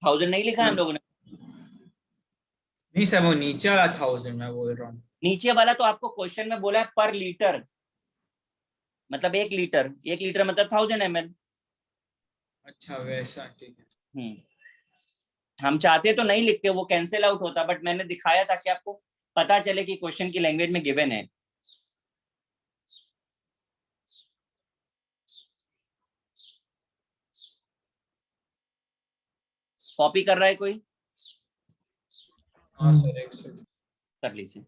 थाउजेंड नहीं लिखा है हम लोगों ने? नहीं सर वो नीचे वाला 1000 मैं बोल रहा हूँ। नीचे वाला तो आपको क्वेश्चन में बोला है पर लीटर, मतलब 1 लीटर, 1 लीटर मतलब 1000 ml। अच्छा वैसा, ठीक है। हम चाहते तो नहीं लिखते, वो कैंसिल आउट होता, बट मैंने दिखाया ताकि आपको पता चले कि क्वेश्चन की लैंग्वेज में गिवन है। कॉपी कर रहा है कोई? हाँ सर एक सेकंड। कर लीजिए।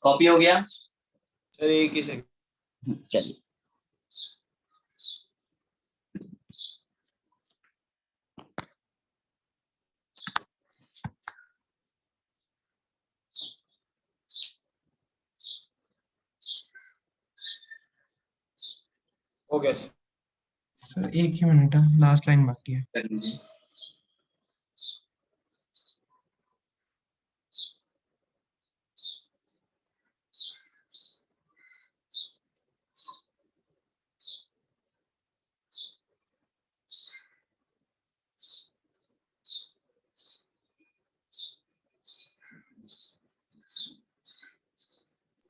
कॉपी हो गया? सर एक ही सेकंड। चलिए हो गया सर एक ही मिनट है, लास्ट लाइन बाकी है। कर लीजिए।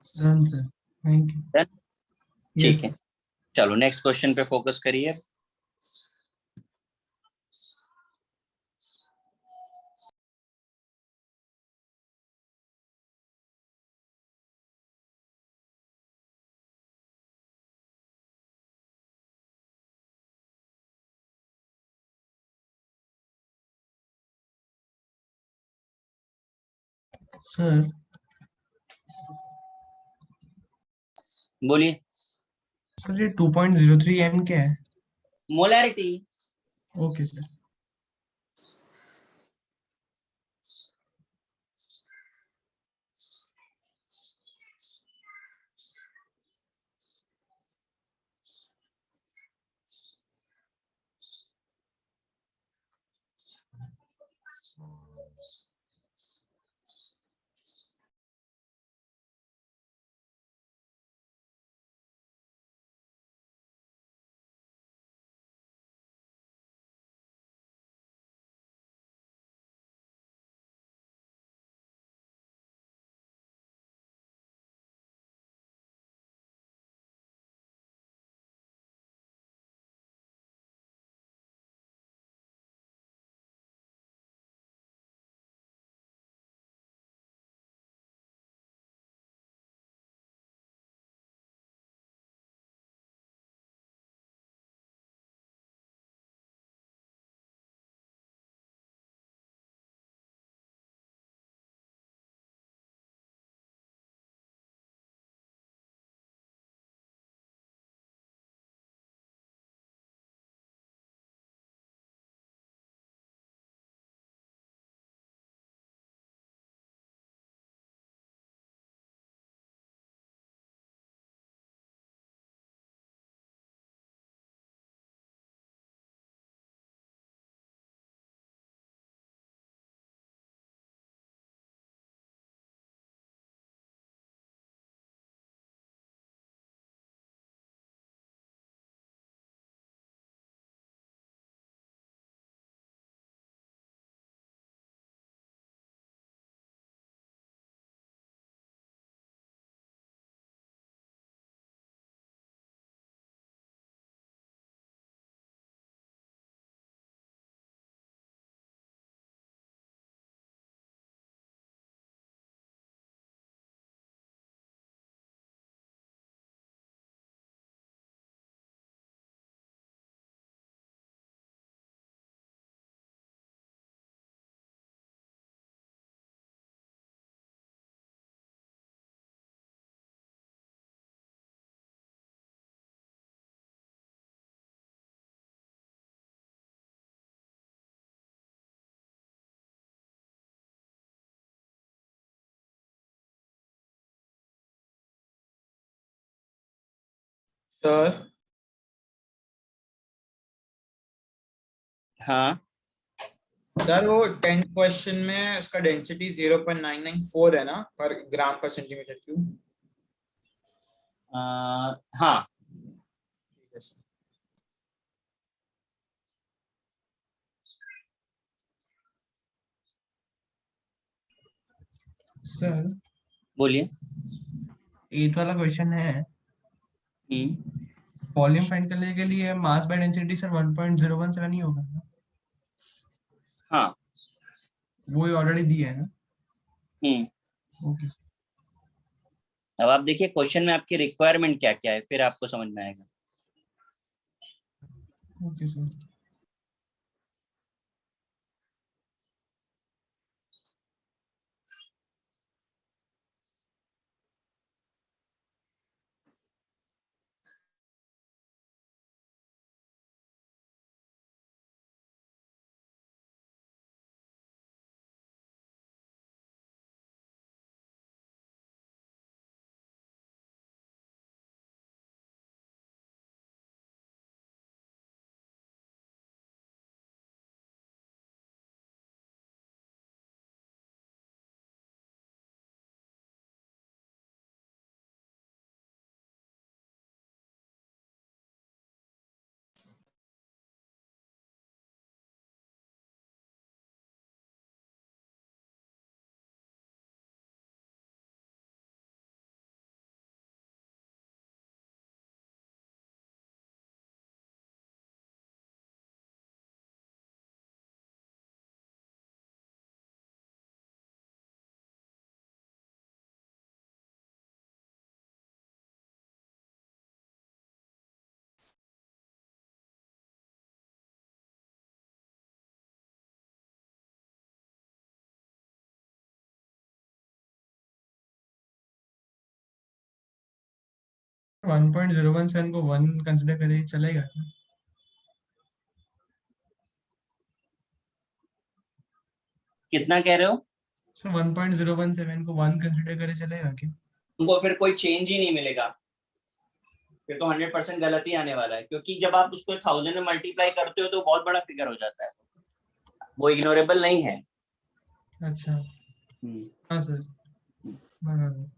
Done sir, thank you. Done? ठीक यस है, चलो नेक्स्ट क्वेश्चन पे फोकस करिए। सर। बोलिए। सर ये 2.03 m क्या है? मोलैरिटी। Okay sir. सर हाँ सर वो 10th क्वेश्चन में उसका डेंसिटी 0.994 है ना पर ग्राम पर सेंटीमीटर क्यूब। हाँ ठीक है सर। सर बोलिए। 8th वाला क्वेश्चन है, वॉल्यूम फाइंड करने के लिए मास बाय डेंसिटी सर 1.017 ही होगा ना? हाँ वो ऑलरेडी दिया है ना? ओके अब आप देखिए क्वेश्चन में आपकी रिक्वायरमेंट क्या क्या है, फिर आपको समझ में आएगा। Okay sir. वन 1.017 को 1 कंसिडर करे चलेगा क्या? कितना कह रहे हो? सर 1.017 को 1 कंसिडर करे चलेगा क्या? तुमको फिर कोई चेंज ही नहीं मिलेगा, फिर तो 100% गलत ही आने वाला है, क्योंकि जब आप उसको 1000 में मल्टीप्लाई करते हो तो बहुत बड़ा फिगर हो जाता है, वो इग्नोरेबल नहीं है। अच्छा हाँ सर बराबर।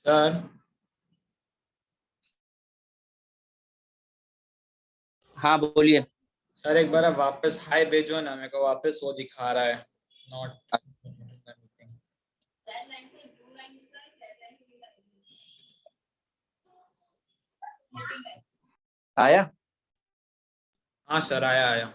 सर हाँ बोलिए। सर एक बार आप वापस हाई भेजो ना, मेरे को वापस वो दिखा रहा है नॉट। आया? हाँ सर आया आया।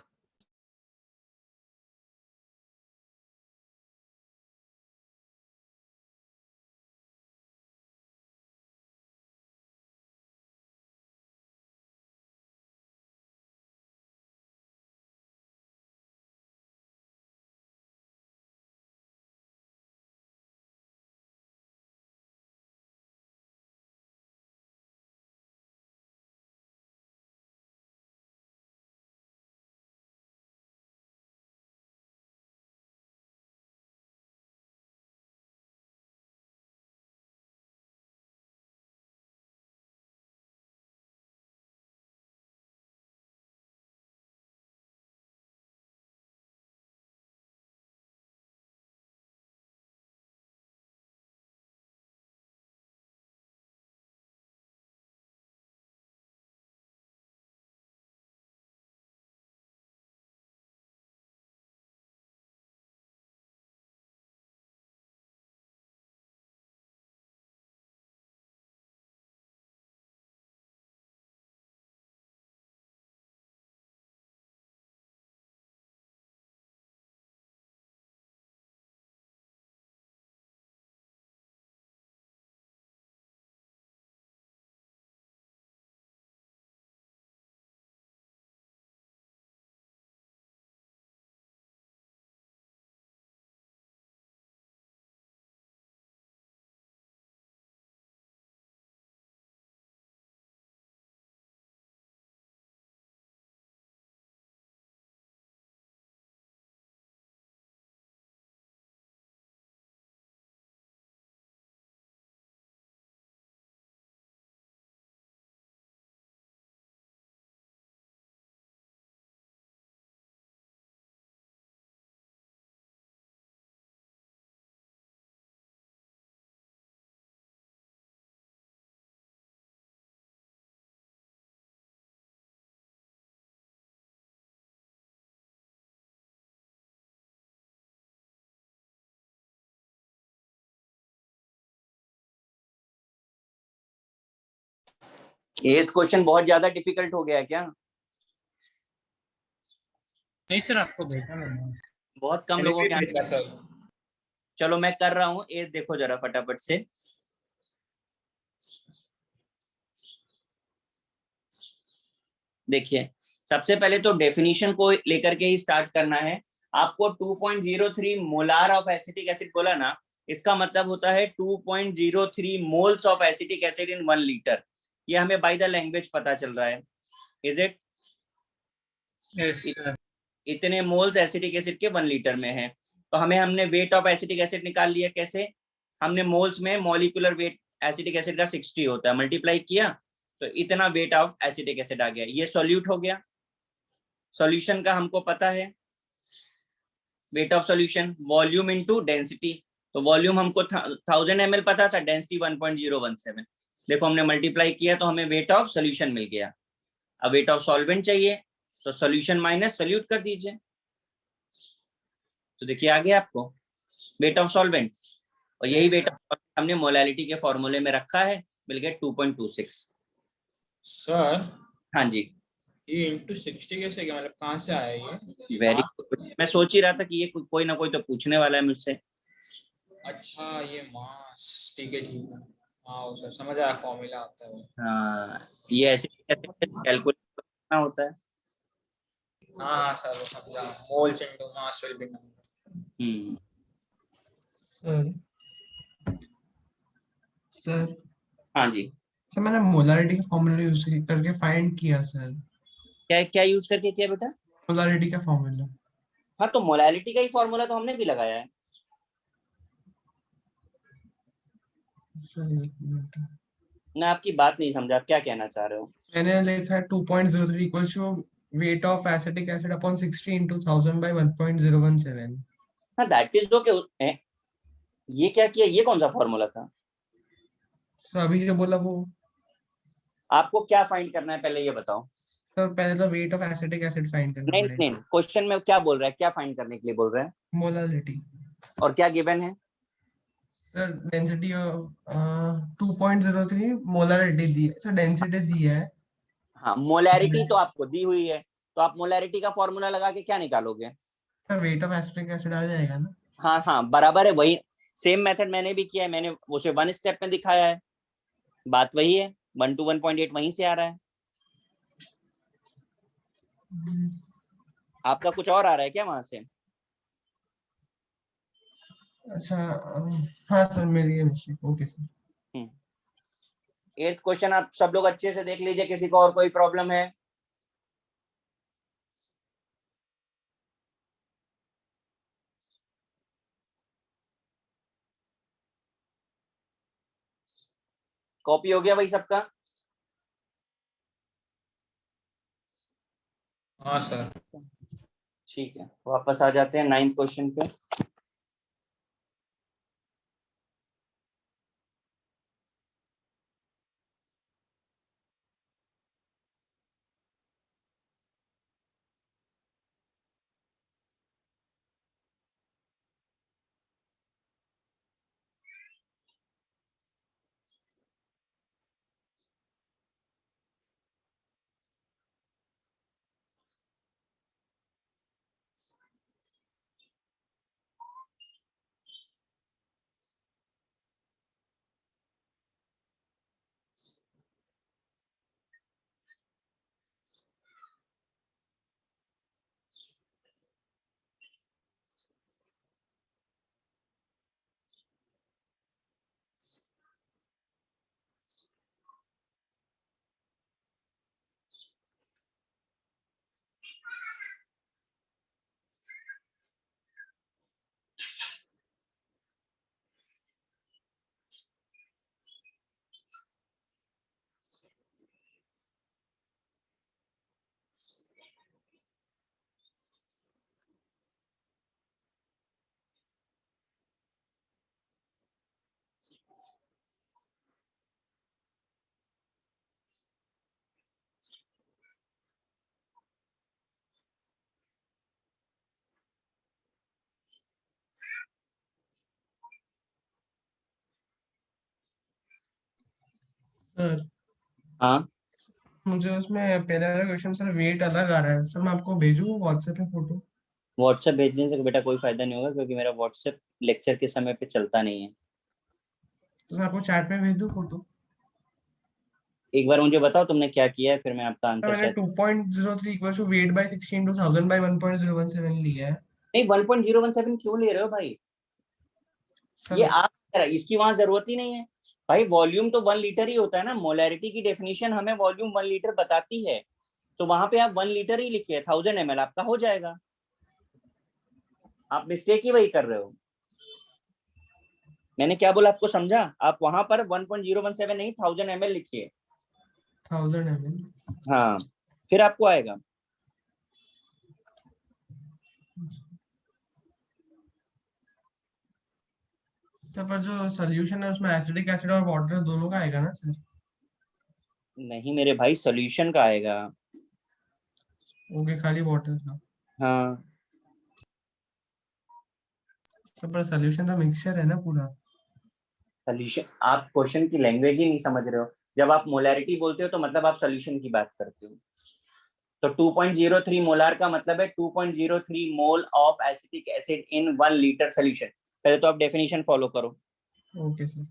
8th क्वेश्चन बहुत ज्यादा डिफिकल्ट हो गया है क्या? नहीं सर, आपको भेजा मैंने। बहुत कम मैंने लोगों भी के भेजा सर। चलो मैं कर रहा हूँ, 8th देखो जरा फटाफट से। देखिए, सबसे पहले तो डेफिनेशन को लेकर के ही स्टार्ट करना है। आपको 2.03 मोलार ऑफ एसिटिक एसिड बोला ना, इसका मतलब होता है 2.03 moles of acetic acid in 1 litre. ये हमें बाय द लैंग्वेज पता चल रहा है। Is it? Yes sir. इतने मोल्स एसिटिक एसिड के 1 लीटर में है। तो हमने वेट ऑफ एसिटिक एसिड निकाल लिया। कैसे? हमने मोल्स में मॉलिक्यूलर वेट एसिटिक एसिड का 60 होता है, मल्टीप्लाई किया तो इतना वेट ऑफ एसिटिक एसिड आ गया। ये सॉल्यूट हो गया। सॉल्यूशन का हमको पता है weight of solution volume into density. तो वॉल्यूम हमको 1000 ml पता था, डेंसिटी 1.017। देखो हमने मल्टीप्लाई किया तो हमें वेट ऑफ सॉल्यूशन मिल गया। अब वेट ऑफ सॉल्वेंट चाहिए तो सॉल्यूशन माइनस सॉल्यूट कर दीजिए। तो देखिए आ गया आपको वेट ऑफ सॉल्वेंट, और यही वेट ऑफ हमने मोलैलिटी के फॉर्मूले में रखा है, मिल गया 2.26। सर हाँ जी, ये इंटू 60 कैसे गया, मतलब कहाँ से आया ये वेरी मास? गुड। मैं सोच ही रहा था कि ये कोई ना कोई तो पूछने वाला है मुझसे। अच्छा ये मास, ठीक है ठीक है। हाँ सर समझ आया, फॉर्मूला आता है वो। हाँ, ये ऐसे कैलकुलेट करना होता है। हाँ हाँ सर वो समझा, moles into mass will be number. Sir sir हाँ जी, सर मैंने मोलारिटी का फॉर्मूला यूज करके फाइंड किया सर। क्या क्या यूज करके किया बेटा? मोलारिटी का फॉर्मूला। हाँ, तो मोलैलिटी का ही फॉर्मूला तो हमने भी लगाया है। सर एक मिनट, मैं आपकी बात नहीं समझा, आप क्या कहना चाह रहे हो? मैंने लिखा है 2.03 equals to weight of acetic acid upon 60 into 1000 by 1.017। हाँ, दैट इज ओके। ये क्या किया? ये कौन सा फॉर्मूला था? सर अभी जो बोला वो, आपको क्या फाइंड करना है पहले ये बताओ। सर पहले तो wait of acetic acid find करना नहीं पड़ेगा। नहीं, क्वेश्चन में क्या बोल रहा है, क्या फाइंड करने के लिए बोल रहा है? मोलारिटी। और क्या गिवन है? सर डेंसिटी ऑफ 2.03 मोलारिटी दी है सर, डेंसिटी दी है। हाँ, मोलैरिटी तो आपको दी हुई है, तो आप मोलैरिटी का फॉर्मूला लगा के क्या निकालोगे? Sir weight of acetic acid आ जाएगा ना। हाँ हाँ, बराबर है, वही सेम मेथड मैंने भी किया है। मैंने उसे 1 स्टेप में दिखाया है। बात वही है, 1 to 1.8 वहीं से आ रहा है। आपका कुछ और आ रहा है क्या वहां से? अच्छा हाँ सर मेरी ये mistake, okay sir. 8th question आप सब लोग अच्छे से देख लीजिए, किसी को और कोई प्रॉब्लम है? कॉपी हो गया भाई सबका? हाँ सर। ठीक है, वापस आ जाते हैं 9th क्वेश्चन पे। सर हाँ मुझे उसमें पहले वाला क्वेश्चन सर वेट अलग आ रहा है सर, मैं आपको भेजूँ व्हाट्सएप पे फोटो? व्हाट्सएप भेजने से बेटा कोई फायदा नहीं होगा, क्योंकि मेरा व्हाट्सएप लेक्चर के समय पे चलता नहीं है। तो सर आपको चैट में भेज दूँ फोटो? एक बार मुझे बताओ तुमने क्या किया है, फिर मैं आपका सर आंसर मैंने शायद। 2.03 equal to weight by 16 into 1000 by 1.017 लिया है नहीं 1.017 क्यों ले रहे हो भाई? ये सर। आप इसकी वहां जरूरत ही नहीं है भाई। वॉल्यूम तो 1 लीटर ही होता है ना, मोलैरिटी की डेफिनेशन हमें वॉल्यूम 1 लीटर बताती है, तो वहां पे आप 1 लीटर ही लिखिए, 1000 ml आपका हो जाएगा। आप मिस्टेक ही वही कर रहे हो। मैंने क्या बोला आपको समझा? आप वहां पर 1.017 नहीं 1000 ml लिखिए। 1000 ml। हाँ, फिर आपको आएगा। सर पर जो सोल्यूशन है उसमें एसिडिक एसिड और वाटर दोनों का आएगा ना सर? नहीं मेरे भाई, सोल्यूशन का आएगा। ओके, खाली वाटर का। हाँ, सर पर सोल्यूशन तो मिक्सचर है ना पूरा। सोल्यूशन, आप क्वेश्चन की लैंग्वेज ही नहीं समझ रहे हो। जब आप मोलैरिटी बोलते हो तो मतलब आप सोल्यूशन की बात करते हो। तो 2.03 मोलार का मतलब है 2.03 mole of acetic acid in 1 litre solution. पहले तो आप डेफिनेशन फॉलो करो। Okay sir.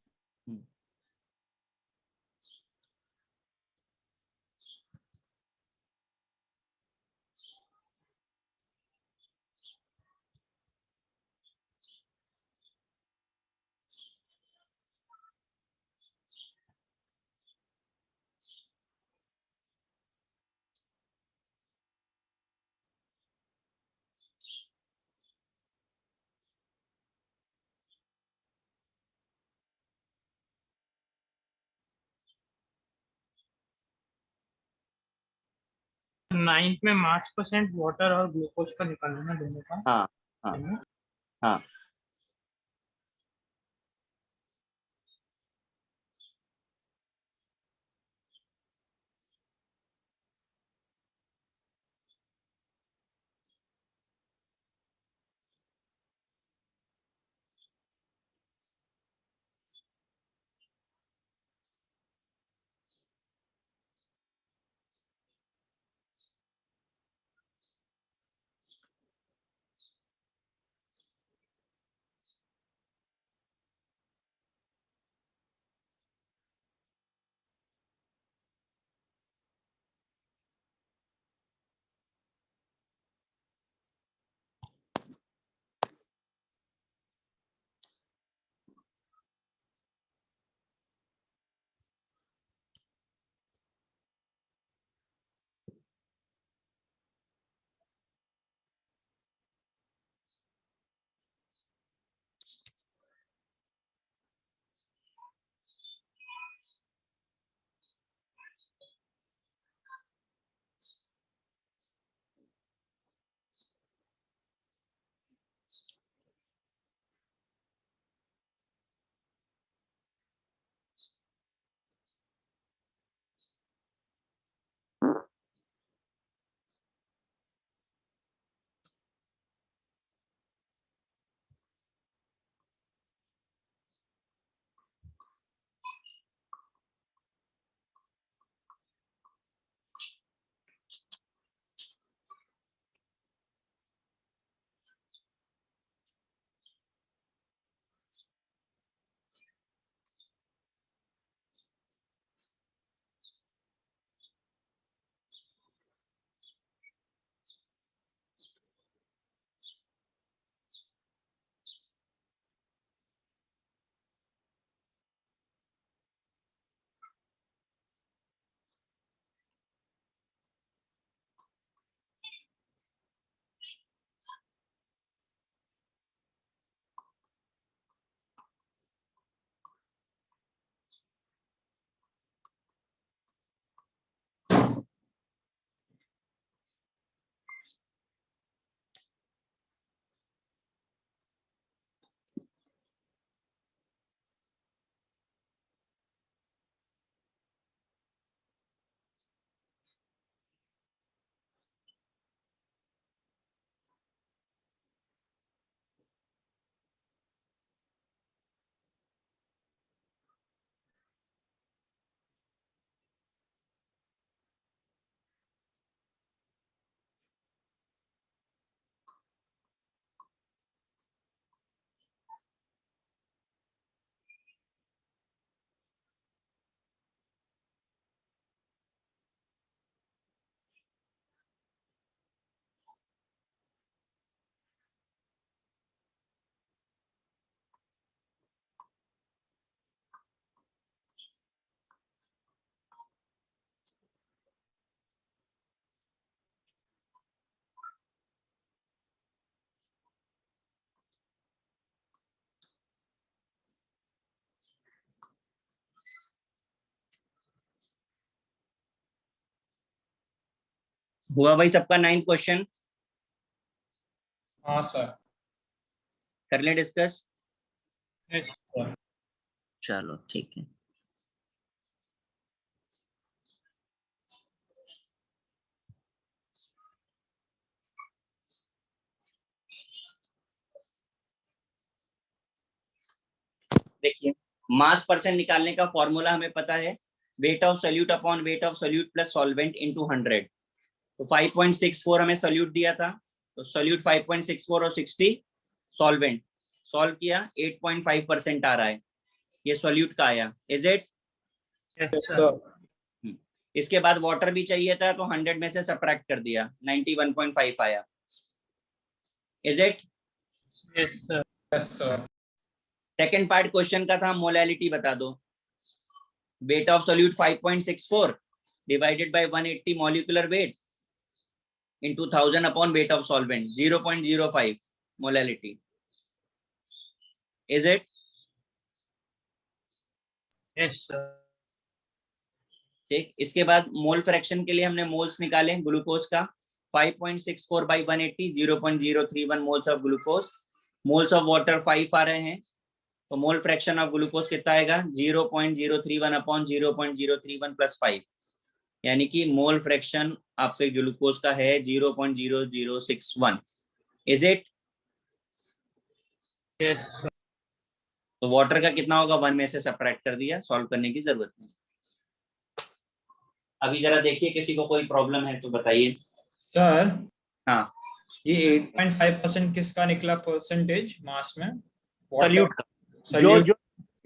9th में मास परसेंट वाटर और ग्लूकोज का निकालना है ना दोनों का। हाँ हाँ हाँ। हुआ भाई सबका 9th क्वेश्चन? हाँ सर। कर ले डिस्कस। Yes. चलो ठीक है। देखिए, मास परसेंट निकालने का फॉर्मूला हमें पता है, weight of solute upon weight of solute plus solvent into 100। तो 5.64 हमें सोल्यूट दिया था, तो सोल्यूट 5.64 और 60 सॉल्वेंट, सॉल्व किया 8.5% आ रहा है, ये सोल्यूट का आया। Is it? Yes, sir. Sir इसके बाद वाटर भी चाहिए था, तो 100 में से सब्ट्रैक्ट कर दिया, 91.5 आया। Is it? Yes, sir. Yes sir. Second part question का था, मोलैलिटी बता दो। Weight of solute 5.64 divided by 180 molecular weight into 1000 upon weight of solvent, 0.05 molality. Is it? Yes, sir. ठीक, इसके बाद मोल फ्रैक्शन के लिए हमने मोल्स निकाले ग्लूकोज का, 5.64 by 180, 0.031 moles of glucose. Moles of water 5 आ रहे हैं, तो मोल फ्रैक्शन ऑफ ग्लूकोज कितना आएगा? 0.031 अपॉन 0.031 प्लस 5, यानी कि मोल फ्रैक्शन आपके ग्लूकोज का है 0.0061। Is it? Yes, sir. तो वाटर का कितना होगा? 1 में से सब्ट्रैक्ट कर दिया, सॉल्व करने की जरूरत नहीं। अभी जरा देखिए, किसी को कोई प्रॉब्लम है तो बताइए। सर हाँ, ये 8.5% किसका निकला परसेंटेज मास में? सोल्यूट का, जो Solute. जो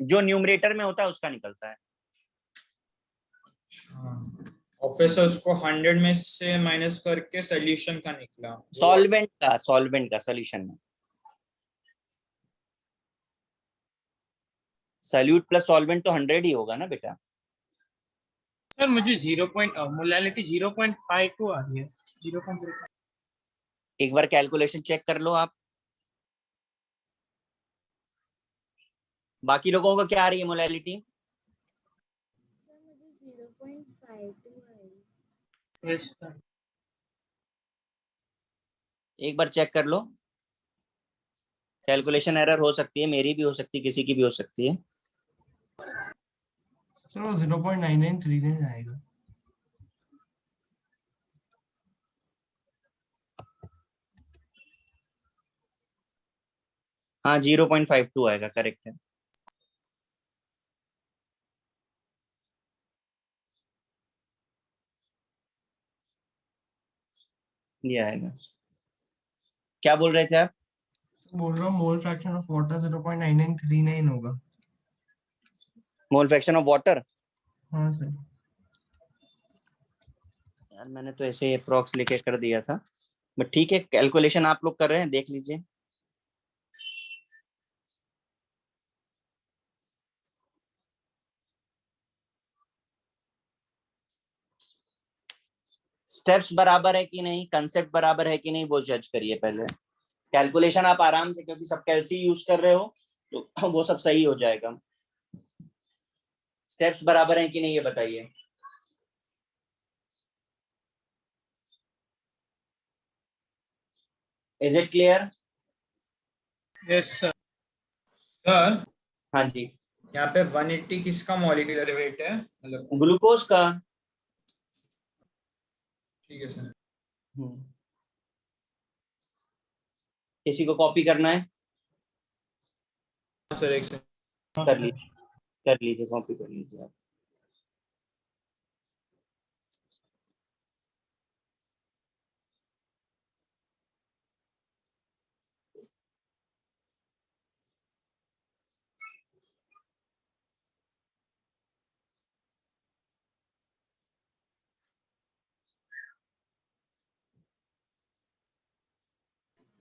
जो न्यूमरेटर में होता है उसका निकलता है। और फिर सर उसको 100 में से माइनस करके सोल्यूशन का निकला। सॉल्वेंट का सोल्यूशन में। सोल्यूट प्लस सॉल्वेंट तो 100 ही होगा ना बेटा। सर मुझे मोलैलिटी 0.52 आ रही है। 0.05। एक बार कैलकुलेशन चेक कर लो आप। बाकी लोगों को क्या आ रही है मोलैलिटी? सर मुझे 0.52 आई। Yes, sir. एक बार चेक कर लो, कैलकुलेशन एरर हो सकती है, मेरी भी हो सकती है, किसी की भी हो सकती है। सर वो 0.9939 आएगा। हाँ, 0.52 आएगा, करेक्ट है। ये आएगा। क्या बोल रहे थे आप? बोल रहा हूँ मोल फ्रैक्शन ऑफ वाटर 0.9939 होगा। मोल फ्रैक्शन ऑफ वाटर? हाँ सर। यार मैंने तो ऐसे अप्रॉक्स लेके कर दिया था, बट ठीक है, कैलकुलेशन आप लोग कर रहे हैं, देख लीजिए। स्टेप्स बराबर है कि नहीं, कंसेप्ट बराबर है कि नहीं, वो जज करिए पहले। कैलकुलेशन आप आराम से, क्योंकि सब कैलसी यूज कर रहे हो तो वो सब सही हो जाएगा। स्टेप्स बराबर हैं कि नहीं ये बताइए। Is it clear? Yes, sir. Sir हाँ जी, यहाँ पे 180 किसका मॉलिक्यूलर वेट है? मतलब ग्लूकोज का। ठीक है सर। किसी को कॉपी करना है? सर एक सेकंड। कर लीजिए, कॉपी कर लीजिए आप।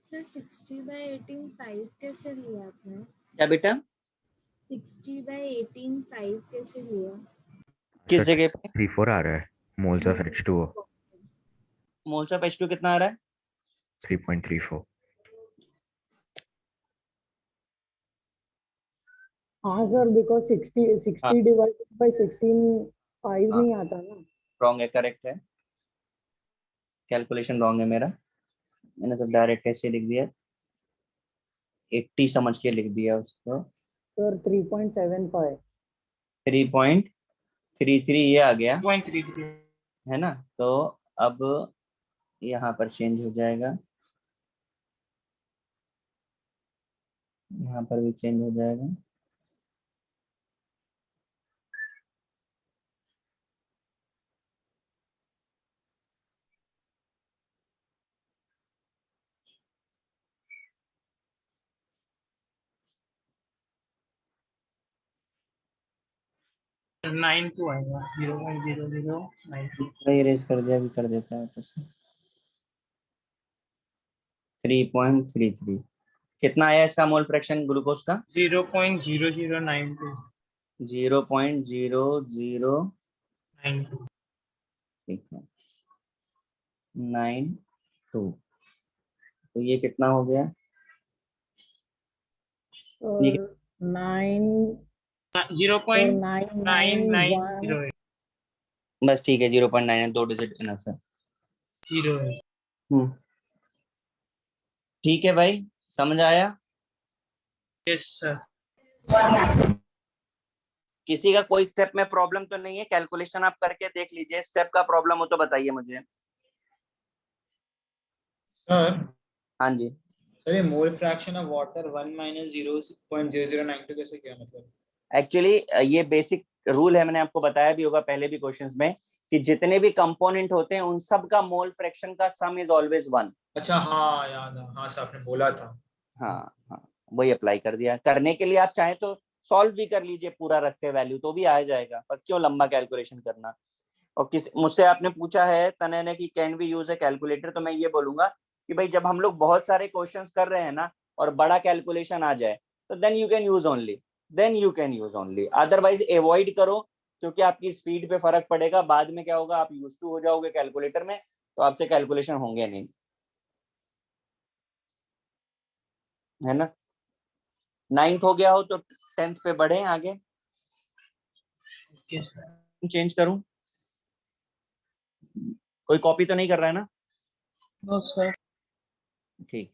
सर 60 by 18 5 कैसे लिया आपने? क्या बेटा? 60 by 18 5 कैसे लिया? किस जगह पे? 34 आ रहा है moles of H2O। Moles of H2 कितना आ रहा है? 3.34। हाँ सर, बिकॉज 60 हाँ। डिवाइडेड बाय 16 5 हाँ। नहीं आता ना। रॉन्ग है, करेक्ट है। कैलकुलेशन रॉन्ग है मेरा, मैंने तो डायरेक्ट ऐसे लिख दिया, 80 समझ के लिख दिया उसको। सर 3.75। 3.33 ये आ गया 0.33 है ना, तो अब यहाँ पर चेंज हो जाएगा, यहाँ पर भी चेंज हो जाएगा। नाइन टू आएगा 0.0092 वही रेस कर दिया, अभी कर देता है तो 3.33 कितना आया इसका मोल फ्रैक्शन ग्लूकोज का? 0.0092 0.0092 ठीक है 92, तो ये कितना हो गया? ये और 9 0.9908 991 बस ठीक है 0.9 2 डिजिट इनफ है। ठीक है भाई, समझ आया? Yes sir. किसी का कोई स्टेप में प्रॉब्लम तो नहीं है? कैलकुलेशन आप करके देख लीजिए, स्टेप का प्रॉब्लम हो तो बताइए मुझे। सर हाँ जी, सर ये मोल फ्रैक्शन ऑफ वाटर 1 माइनस 0.0092 कैसे, क्या मतलब? एक्चुअली ये बेसिक रूल है, मैंने आपको बताया भी होगा पहले भी क्वेश्चंस में, कि जितने भी कंपोनेंट होते हैं उन सब का मोल फ्रैक्शन का सम इज ऑलवेज 1। अच्छा हाँ याद है, हाँ सर आपने बोला था। हाँ हाँ, वही अप्लाई कर दिया। करने के लिए आप चाहे तो सॉल्व भी कर लीजिए पूरा रख के वैल्यू, तो भी आ जाएगा, पर क्यों लंबा कैलकुलेशन करना। और किस मुझसे आपने पूछा है तनय ने कि can we use a calculator, तो मैं ये बोलूंगा कि भाई जब हम लोग बहुत सारे क्वेश्चंस कर रहे हैं ना और बड़ा कैलकुलेशन आ जाए तो then you can use only, otherwise avoid करो, क्योंकि आपकी स्पीड पे फर्क पड़ेगा। बाद में क्या होगा, आप यूज टू हो जाओगे कैलकुलेटर में, तो आपसे कैलकुलेशन होंगे नहीं, है ना। 9th हो गया हो तो 10th पे बढ़े आगे। चेंज करूं? कोई कॉपी तो नहीं कर रहा है ना? No sir. ठीक।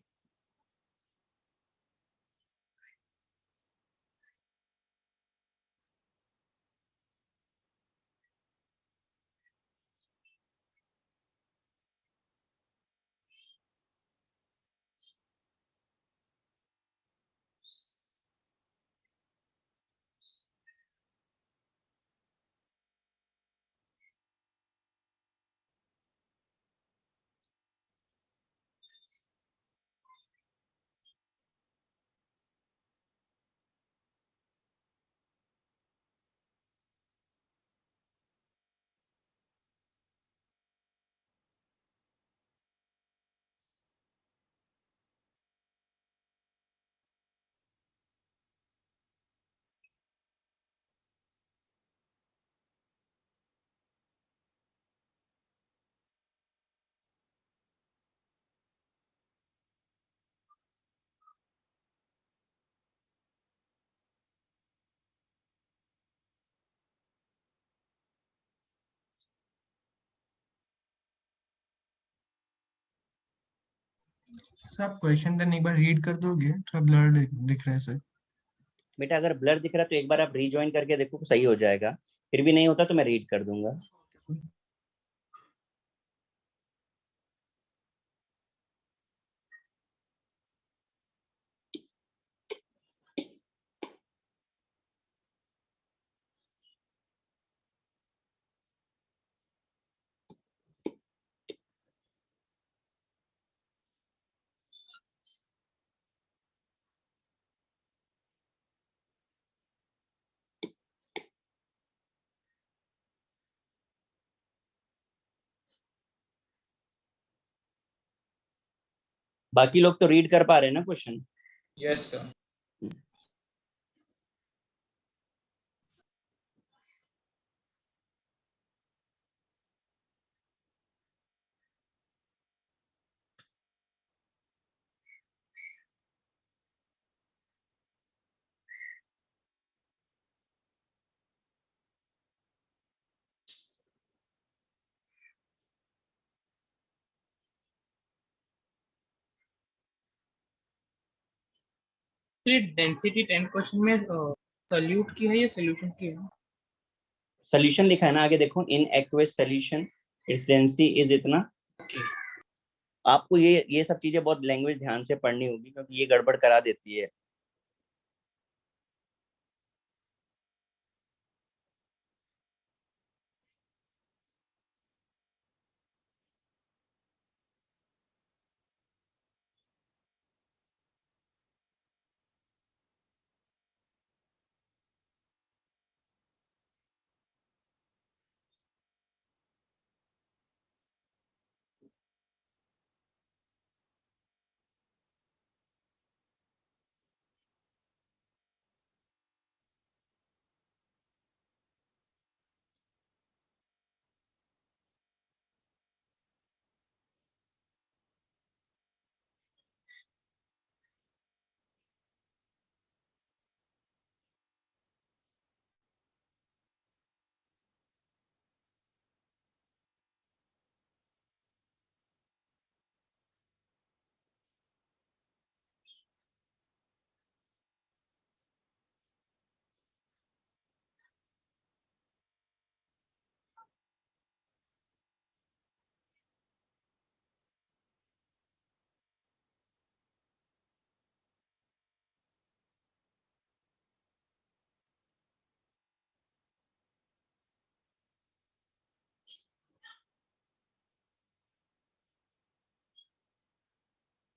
सर आप क्वेश्चन देन एक बार रीड कर दोगे, थोड़ा ब्लर दिख रहा है सर। बेटा अगर ब्लर दिख रहा है तो एक बार आप रीजॉइन करके देखो, सही हो जाएगा। फिर भी नहीं होता तो मैं रीड कर दूंगा। बाकी लोग तो रीड कर पा रहे हैं ना question? Yes sir. Density 10 question में सॉल्यूट की है या सॉल्यूशन की है? सोल्यूशन लिखा है ना आगे देखो, in aqueous solution its density is इतना। आपको ये सब चीजें बहुत लैंग्वेज ध्यान से पढ़नी होगी क्योंकि ये गड़बड़ करा देती है।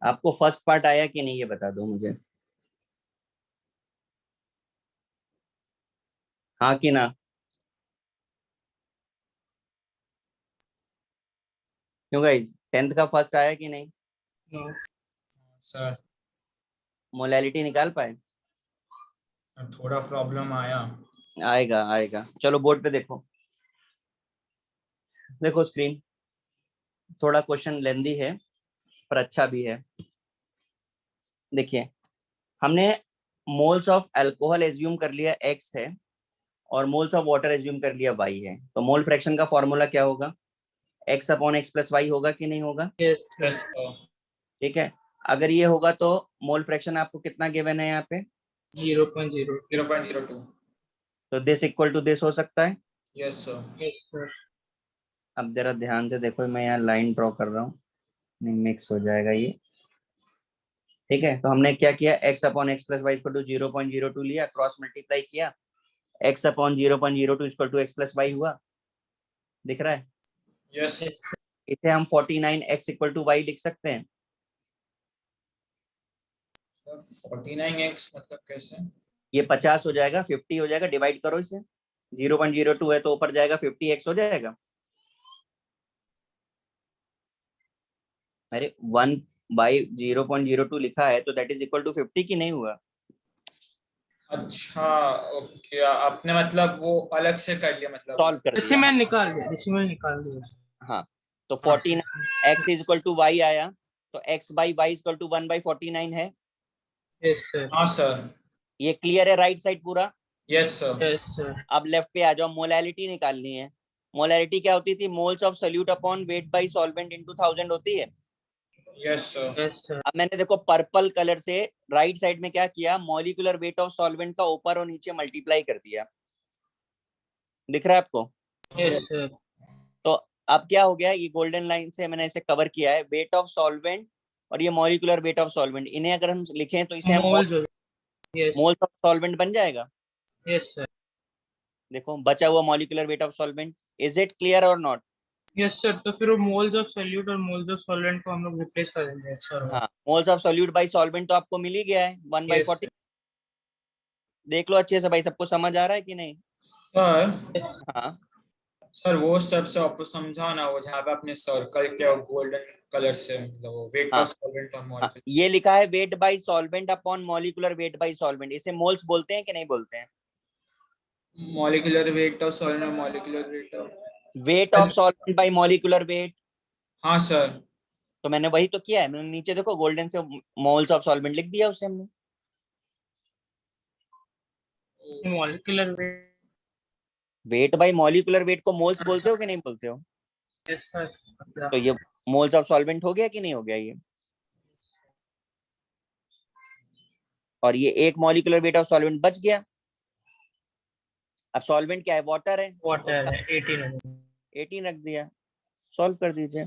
आपको फर्स्ट पार्ट आया कि नहीं ये बता दो मुझे, हाँ कि ना? क्यों गाइस, 10th का फर्स्ट आया कि नहीं? No. सर मोलैलिटी निकाल पाए? थोड़ा प्रॉब्लम आया। आएगा आएगा, चलो बोर्ड पे देखो, देखो स्क्रीन। थोड़ा क्वेश्चन लेंदी है पर अच्छा भी है। देखिए, हमने मोल्स ऑफ अल्कोहल एज्यूम कर लिया x है और मोल्स ऑफ वाटर एज्यूम कर लिया y है, तो मोल फ्रैक्शन का फॉर्मूला क्या होगा? x upon x plus y होगा कि नहीं होगा? Yes, sir. Yes sir. ठीक है, अगर ये होगा तो मोल फ्रैक्शन आपको कितना गिवन है यहाँ पे? 0.0. 0.02। तो दिस इक्वल टू दिस हो सकता है। Yes sir. Yes, sir. अब जरा ध्यान से देखो, मैं यहाँ लाइन ड्रॉ कर रहा हूँ, नहीं मिक्स हो जाएगा ये। ठीक है, तो हमने क्या किया, x upon x plus y equal to 0.02 लिया, क्रॉस मल्टीप्लाई किया, x upon 0.02 equal to x plus y हुआ, दिख रहा है? यस। इसे हम 49x इक्वल टू वाई लिख सकते हैं। 49x मतलब कैसे? ये 50 हो जाएगा, 50 हो जाएगा, डिवाइड करो इसे, 0.02 है तो ऊपर जाएगा 50x हो जाएगा। अरे 1/0.02 लिखा है तो दैट इज इक्वल टू 50 की नहीं हुआ? अच्छा ओके, आपने मतलब वो अलग से कर लिया मतलब। सॉल्व कर दिया। डेसिमल निकाल दिया, डेसिमल निकाल दिया। हाँ, तो 49x is equal to Y आया, तो x by y is equal to 1/49 है। Yes, sir. हाँ सर। ये क्लियर है राइट साइड पूरा? Yes sir. Yes, sir. अब लेफ्ट पे आ जाओ, मोलैलिटी निकालनी है। मोलैलिटी क्या होती थी? Moles of solute upon weight by solvent into 1000 होती है। Yes sir. Yes, sir. अब मैंने देखो पर्पल कलर से राइट साइड में क्या किया, मॉलिक्यूलर वेट ऑफ सॉल्वेंट का ऊपर और नीचे मल्टीप्लाई कर दिया, दिख रहा है आपको? Yes, sir. तो अब क्या हो गया, ये गोल्डन लाइन से मैंने इसे कवर किया है, वेट ऑफ सॉल्वेंट और ये मॉलिक्यूलर वेट ऑफ सॉल्वेंट, इन्हें अगर हम लिखें तो इसे हम Moles. Yes. Moles of solvent बन जाएगा। Yes, sir. देखो बचा हुआ molecular weight of solvent, is it clear और नॉट? Yes, sir. तो फिर वो मोल्स ऑफ सोल्यूट और मोल्स ऑफ सॉल्वेंट को हम लोग रिप्लेस कर देंगे सर। हाँ, moles of solute by solvent तो आपको मिल ही गया है 1/40। देख लो अच्छे से भाई, सबको समझ आ रहा है कि नहीं? सर हाँ सर वो सबसे आपको समझाना, वो जहाँ पे आपने सर्कल किया गोल्डन कलर से, मतलब वो वेट हाँ, ऑफ सॉल्वेंट और हाँ, मॉलिक्यूल। ये लिखा है weight by solvent upon molecular weight by solvent, इसे मोल्स बोलते हैं कि नहीं बोलते हैं? मॉलिक्यूलर वेट ऑफ सॉल्वेंट और molecular weight of weight of solvent by molecular weight. हाँ सर। तो मैंने वही तो किया है, मैंने नीचे देखो गोल्डन से मोल्स ऑफ सॉल्वेंट लिख दिया उससे हमने। Molecular weight. Weight by molecular weight को मोल्स बोलते हो कि नहीं बोलते हो? Yes, sir. तो ये मोल्स ऑफ सॉल्वेंट हो गया कि नहीं हो गया ये? और ये एक मॉलिक्यूलर वेट ऑफ सॉल्वेंट बच गया। अब सॉल्वेंट क्या है, वाटर है, वाटर है 18 18 रख दिया, सॉल्व कर दीजिए।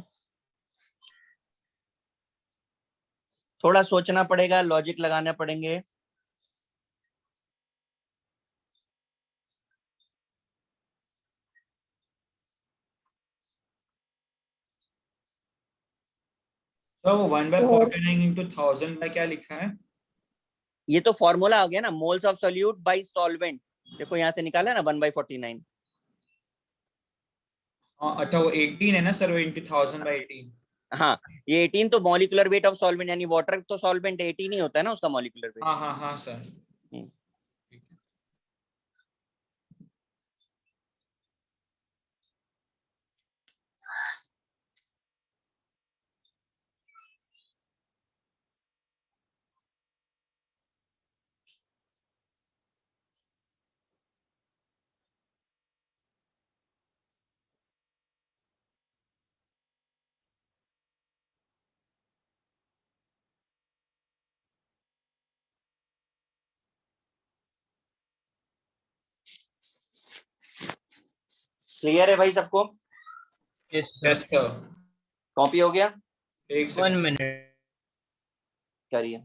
थोड़ा सोचना पड़ेगा, लॉजिक लगाने पड़ेंगे। तो वो 1/49 और into 1000 by क्या लिखा है? ये तो फॉर्मूला आ गया ना, moles of solute bye solvent. देखो यहाँ से निकाला ना 1/49। हाँ, अच्छा वो 18 है ना सर, वो into 1000 by 18। हाँ, ये 18 तो मॉलिक्यूलर वेट ऑफ सॉल्वेंट, यानी वाटर तो सॉल्वेंट 18 ही होता है ना उसका मॉलिक्यूलर वेट। हाँ हाँ हाँ सर। क्लियर है भाई सबको? Yes yes sir. कॉपी हो गया? एक 1 सेकंड। मिनट। करिए।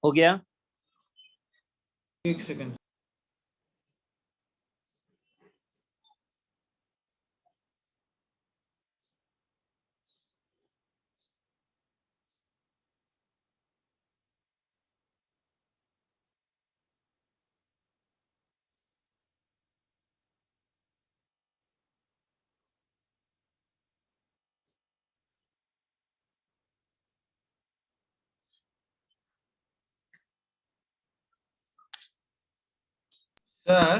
हो गया? एक सेकंड। सर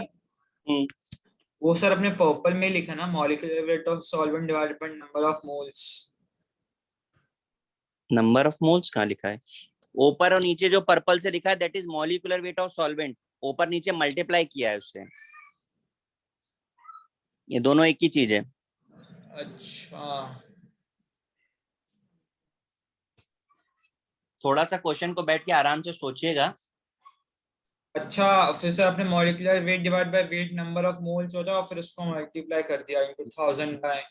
वो सर अपने पर्पल में लिखा ना, molecular weight of solvent divided by number of moles. Number of moles कहाँ लिखा है? ऊपर और नीचे जो पर्पल से लिखा है that is molecular weight of solvent, ऊपर नीचे मल्टीप्लाई किया है उससे। ये दोनों एक ही चीज है। अच्छा थोड़ा सा क्वेश्चन को बैठ के आराम से सोचिएगा। अच्छा, फिर सर अपने molecular weight divide by weight number of moles होता है और फिर उसको मल्टीप्लाई कर दिया into 1000 बाय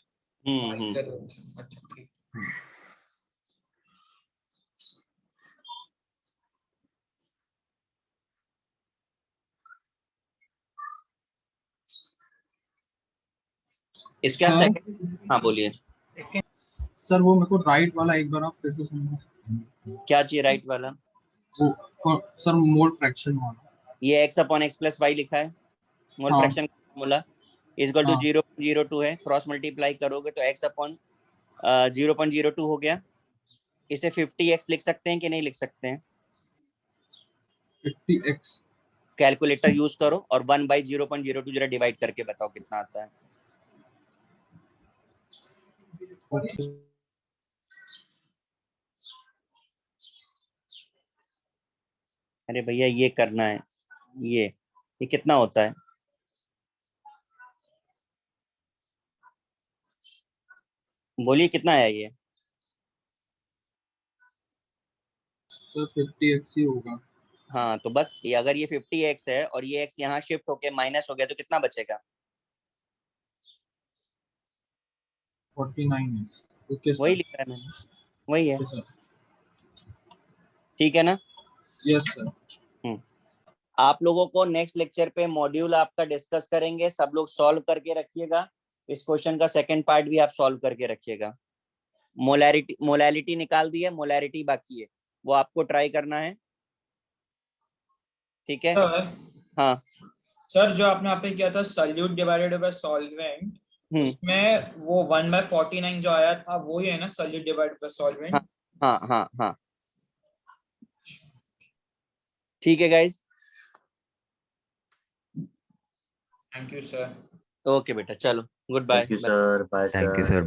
मॉलिक्यूलर वेट। अच्छा ठीक। इसका सर सेकंड, हाँ बोलिए। सर वो मेरे को राइट वाला एक बार आप फिर से समझो। क्या चाहिए राइट वाला? वो सर मोल फ्रैक्शन वाला। ये x upon x plus y लिखा है, मोल हाँ fraction formula is equal to हाँ 0.02 है, क्रॉस मल्टीप्लाई करोगे तो x अपॉन 0.02 हो गया। इसे 50x लिख सकते हैं कि नहीं लिख सकते हैं? 50x। कैलकुलेटर यूज करो और 1/0.02 जरा डिवाइड करके बताओ कितना आता है। ओके अरे भैया ये करना है, ये कितना होता है? बोलिए कितना है ये? सर 50x ही होगा। हाँ तो बस ये, अगर ये 50x है और ये x यहाँ शिफ्ट होके माइनस हो गया तो कितना बचेगा? 49x। ओके वही सर। लिखा है मैंने, वही है। Okay sir. ठीक है ना? Yes sir. आप लोगों को नेक्स्ट लेक्चर पे मॉड्यूल आपका डिस्कस करेंगे, सब लोग सॉल्व करके रखिएगा। इस क्वेश्चन का सेकंड पार्ट भी आप सॉल्व करके रखिएगा। मोलैलिटी निकाल दी है, मोलैरिटी बाकी है, वो आपको ट्राई करना है। ठीक है। सर हाँ सर जो आपने यहाँ पे किया था सॉल्यूट डिवाइडेड बाय सॉल्वेंट, उसमें वो 1/49 जो आया था वो ही है ना सॉल्यूट डिवाइडेड बाय सॉल्वेंट? हाँ हाँ हाँ ठीक है guys, thank you sir. Okay बेटा, चलो good bye. Thank you sir, bye thank you sir, bye.